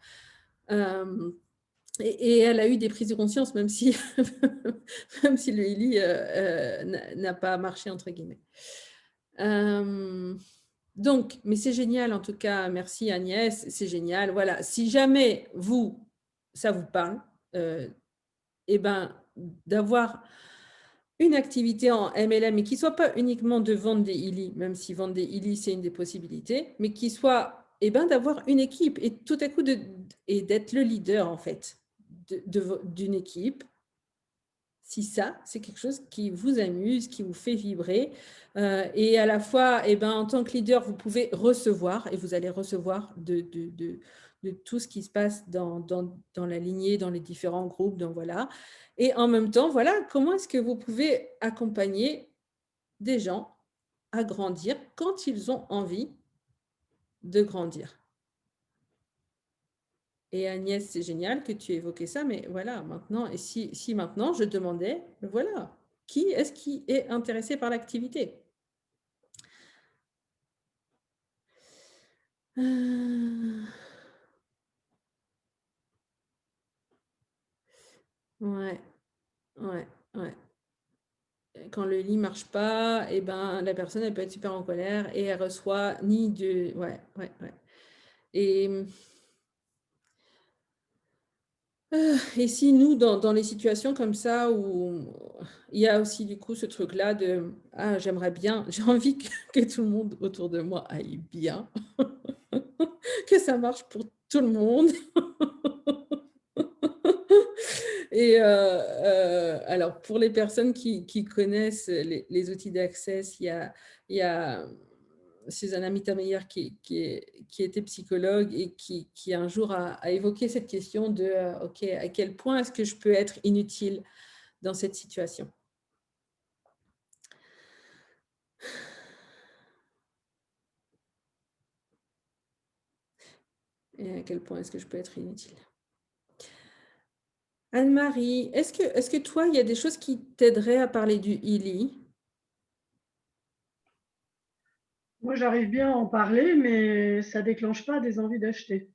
Et elle a eu des prises de conscience, même si, même si le Illy n'a pas marché, entre guillemets. Donc, mais c'est génial, en tout cas, merci Agnès, c'est génial. Voilà, si jamais ça vous parle, d'avoir une activité en MLM et qui ne soit pas uniquement de vendre des Illy, même si vendre des Illy, c'est une des possibilités, mais qui soit d'avoir une équipe et tout à coup d'être le leader, en fait, d'une équipe. Si ça, c'est quelque chose qui vous amuse, qui vous fait vibrer, et à la fois, en tant que leader, vous pouvez recevoir, et vous allez recevoir de tout ce qui se passe dans la lignée, dans les différents groupes, donc voilà. Et en même temps, voilà, comment est-ce que vous pouvez accompagner des gens à grandir quand ils ont envie de grandir. Et Agnès, c'est génial que tu évoquais ça, mais voilà, maintenant, et si maintenant je demandais, voilà, qui est-ce qui est intéressé par l'activité? Ouais, ouais, ouais. Quand le lit ne marche pas, la personne, elle peut être super en colère et elle reçoit ni de... Ouais, ouais, ouais. Et si nous, dans les situations comme ça, où il y a aussi du coup ce truc-là de « Ah, j'aimerais bien, j'ai envie que tout le monde autour de moi aille bien, que ça marche pour tout le monde. » Et alors, pour les personnes qui connaissent les outils d'Access, il y a chez un ami Tameyer qui était psychologue et qui un jour a évoqué cette question de OK, à quel point est-ce que je peux être inutile dans cette situation? Et à quel point est-ce que je peux être inutile? Anne-Marie, est-ce que toi, il y a des choses qui t'aideraient à parler du ILI? Moi, j'arrive bien à en parler, mais ça déclenche pas des envies d'acheter.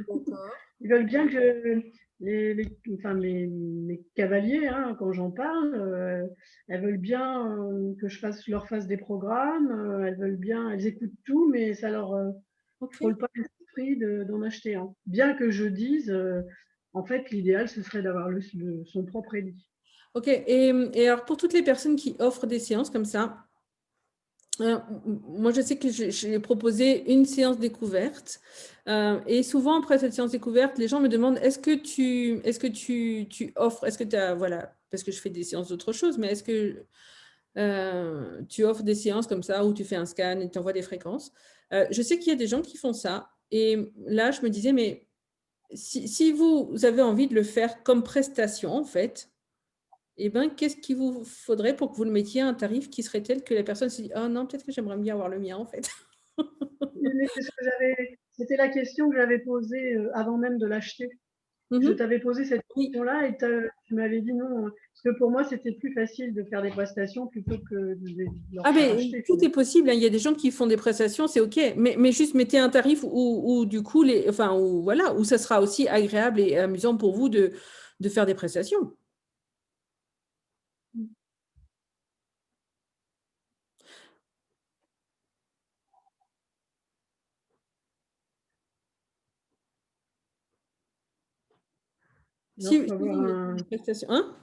D'accord. Ils veulent bien que enfin, mes cavaliers, hein, quand j'en parle, elles veulent bien que leur fasse des programmes, elles veulent bien, elles écoutent tout, mais ça leur OK. frôle pas l'esprit d'en acheter un. Bien que je dise, en fait, l'idéal, ce serait d'avoir son propre élit. OK. Et alors, pour toutes les personnes qui offrent des séances comme ça, moi, je sais que j'ai proposé une séance découverte. Et souvent, après cette séance découverte, les gens me demandent, est-ce que tu offres, est-ce que tu as, voilà, parce que je fais des séances d'autre chose, mais est-ce que tu offres des séances comme ça où tu fais un scan et tu envoies des fréquences? Je sais qu'il y a des gens qui font ça. Et là, je me disais, mais si vous avez envie de le faire comme prestation, en fait, eh ben, qu'est-ce qu'il vous faudrait pour que vous le mettiez à un tarif qui serait tel que la personne se dit: «Oh non, peut-être que j'aimerais bien avoir le mien, en fait». Mais c'était la question que j'avais posée avant même de l'acheter. Je t'avais posé cette Oui. question-là et tu m'avais dit non, parce que pour moi, c'était plus facile de faire des prestations plutôt que de leur Ah faire mais acheter. tout est possible, hein. Il y a des gens qui font des prestations, c'est OK. Mais juste mettez un tarif où du coup, où, voilà, où ça sera aussi agréable et amusant pour vous de faire des prestations. Alors, Si faut vous avoir mettez des prestations, hein?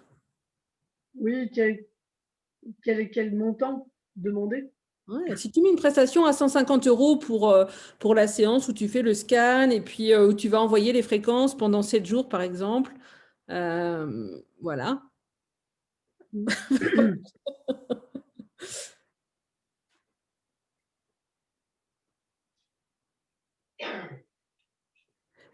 Oui, quel montant demander? Ouais, si tu mets une prestation à 150 € pour la séance où tu fais le scan et puis où tu vas envoyer les fréquences pendant 7 jours, par exemple, voilà.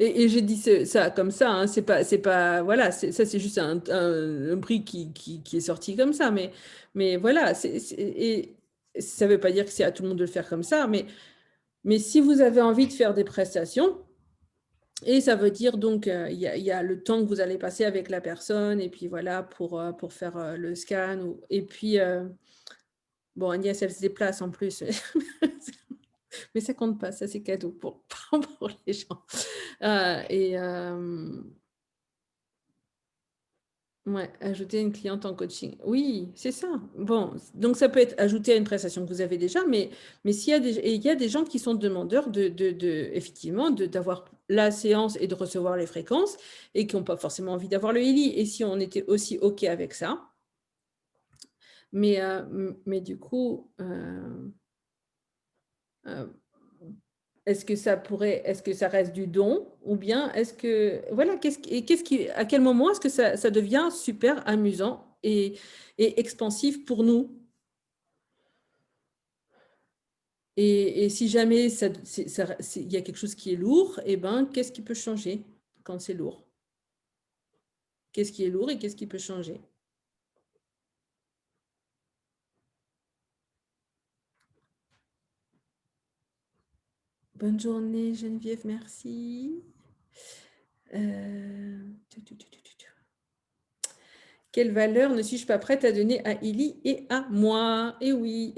Et j'ai dit ça comme ça, hein, c'est pas, voilà, ça c'est juste un prix qui est sorti comme ça, mais voilà, et ça veut pas dire que c'est à tout le monde de le faire comme ça, mais si vous avez envie de faire des prestations, et ça veut dire donc, il y a le temps que vous allez passer avec la personne, et puis voilà, pour faire le scan, et puis, bon, Agnès, elle se déplace en plus, mais ça compte pas, ça c'est cadeau pour, pour les gens. Et ouais, ajouter une cliente en coaching. Oui, c'est ça. Bon, donc ça peut être ajouté à une prestation que vous avez déjà, mais il y a des gens qui sont demandeurs effectivement, d'avoir la séance et de recevoir les fréquences et qui n'ont pas forcément envie d'avoir le Eli. Et si on était aussi OK avec ça, mais du coup, euh, est-ce que ça reste du don ou bien voilà, à quel moment est-ce que ça devient super amusant et expansif pour nous? Et si jamais il y a quelque chose qui est lourd, eh ben, qu'est-ce qui peut changer quand c'est lourd? Qu'est-ce qui est lourd et qu'est-ce qui peut changer? Bonne journée, Geneviève, merci. Euh, Quelle valeur ne suis-je pas prête à donner à Illy et à moi? Eh oui.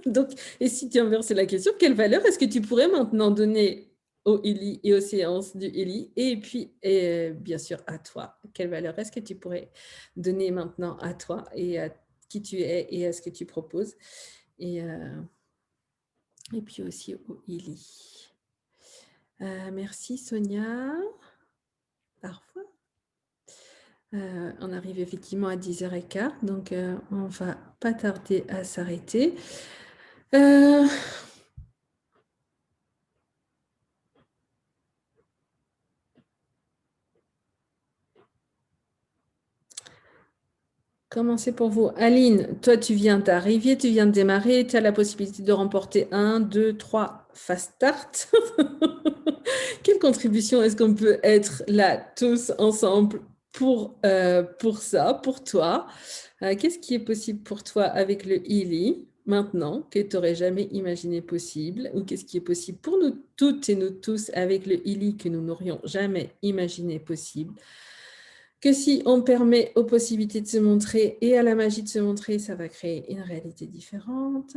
Donc, et si tu inversais la question, quelle valeur est-ce que tu pourrais maintenant donner au Illy et aux séances du Illy? Et puis, bien sûr, à toi. Quelle valeur est-ce que tu pourrais donner maintenant à toi et à qui tu es et à ce que tu proposes? Et puis aussi au Illy. Merci Sonia. Parfois. On arrive effectivement à 10h15, donc on va pas tarder à s'arrêter. Comment c'est pour vous? Aline, toi, tu viens d'arriver, tu viens de démarrer, tu as la possibilité de remporter 1, 2, 3 fast start. Quelle contribution est-ce qu'on peut être là tous ensemble pour ça, pour toi? Qu'est-ce qui est possible pour toi avec le Healy maintenant que tu n'aurais jamais imaginé possible? Ou qu'est-ce qui est possible pour nous toutes et nous tous avec le Healy que nous n'aurions jamais imaginé possible? Que si on permet aux possibilités de se montrer et à la magie de se montrer, ça va créer une réalité différente.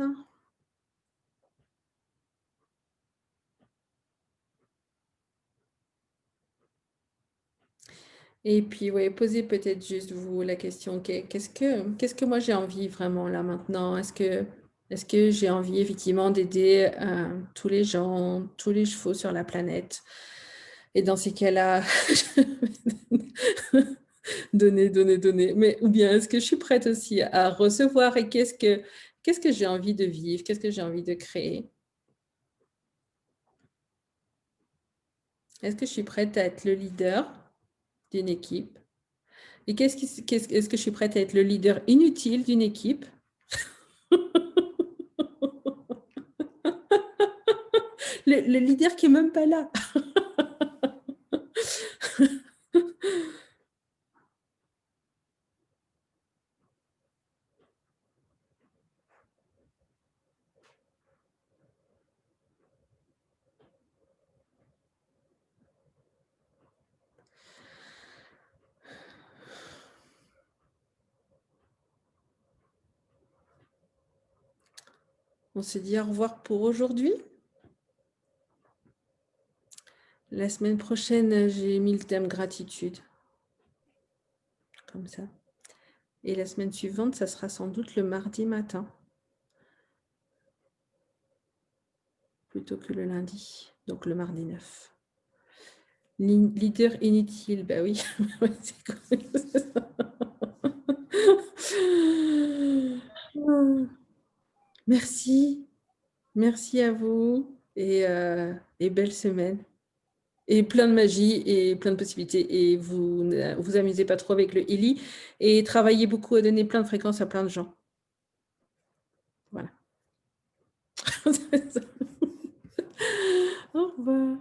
Et puis, ouais, posez peut-être juste vous la question, qu'est-ce que moi j'ai envie vraiment là maintenant? Est-ce que j'ai envie effectivement d'aider tous les gens, tous les chevaux sur la planète? Et dans ces cas-là, donner. Mais ou bien est-ce que je suis prête aussi à recevoir et qu'est-ce que j'ai envie de vivre? Qu'est-ce que j'ai envie de créer? Est-ce que je suis prête à être le leader d'une équipe? Et est-ce que je suis prête à être le leader inutile d'une équipe? Le leader qui n'est même pas là. On se dit au revoir pour aujourd'hui. La semaine prochaine, j'ai mis le thème gratitude. Comme ça. Et la semaine suivante, ça sera sans doute le mardi matin. Plutôt que le lundi. Donc le mardi 9. Leader inutile, bah oui. Merci. Merci à vous et belle semaine. Et plein de magie et plein de possibilités. Et vous ne vous amusez pas trop avec le Healy et travaillez beaucoup à donner plein de fréquences à plein de gens. Voilà. Au revoir.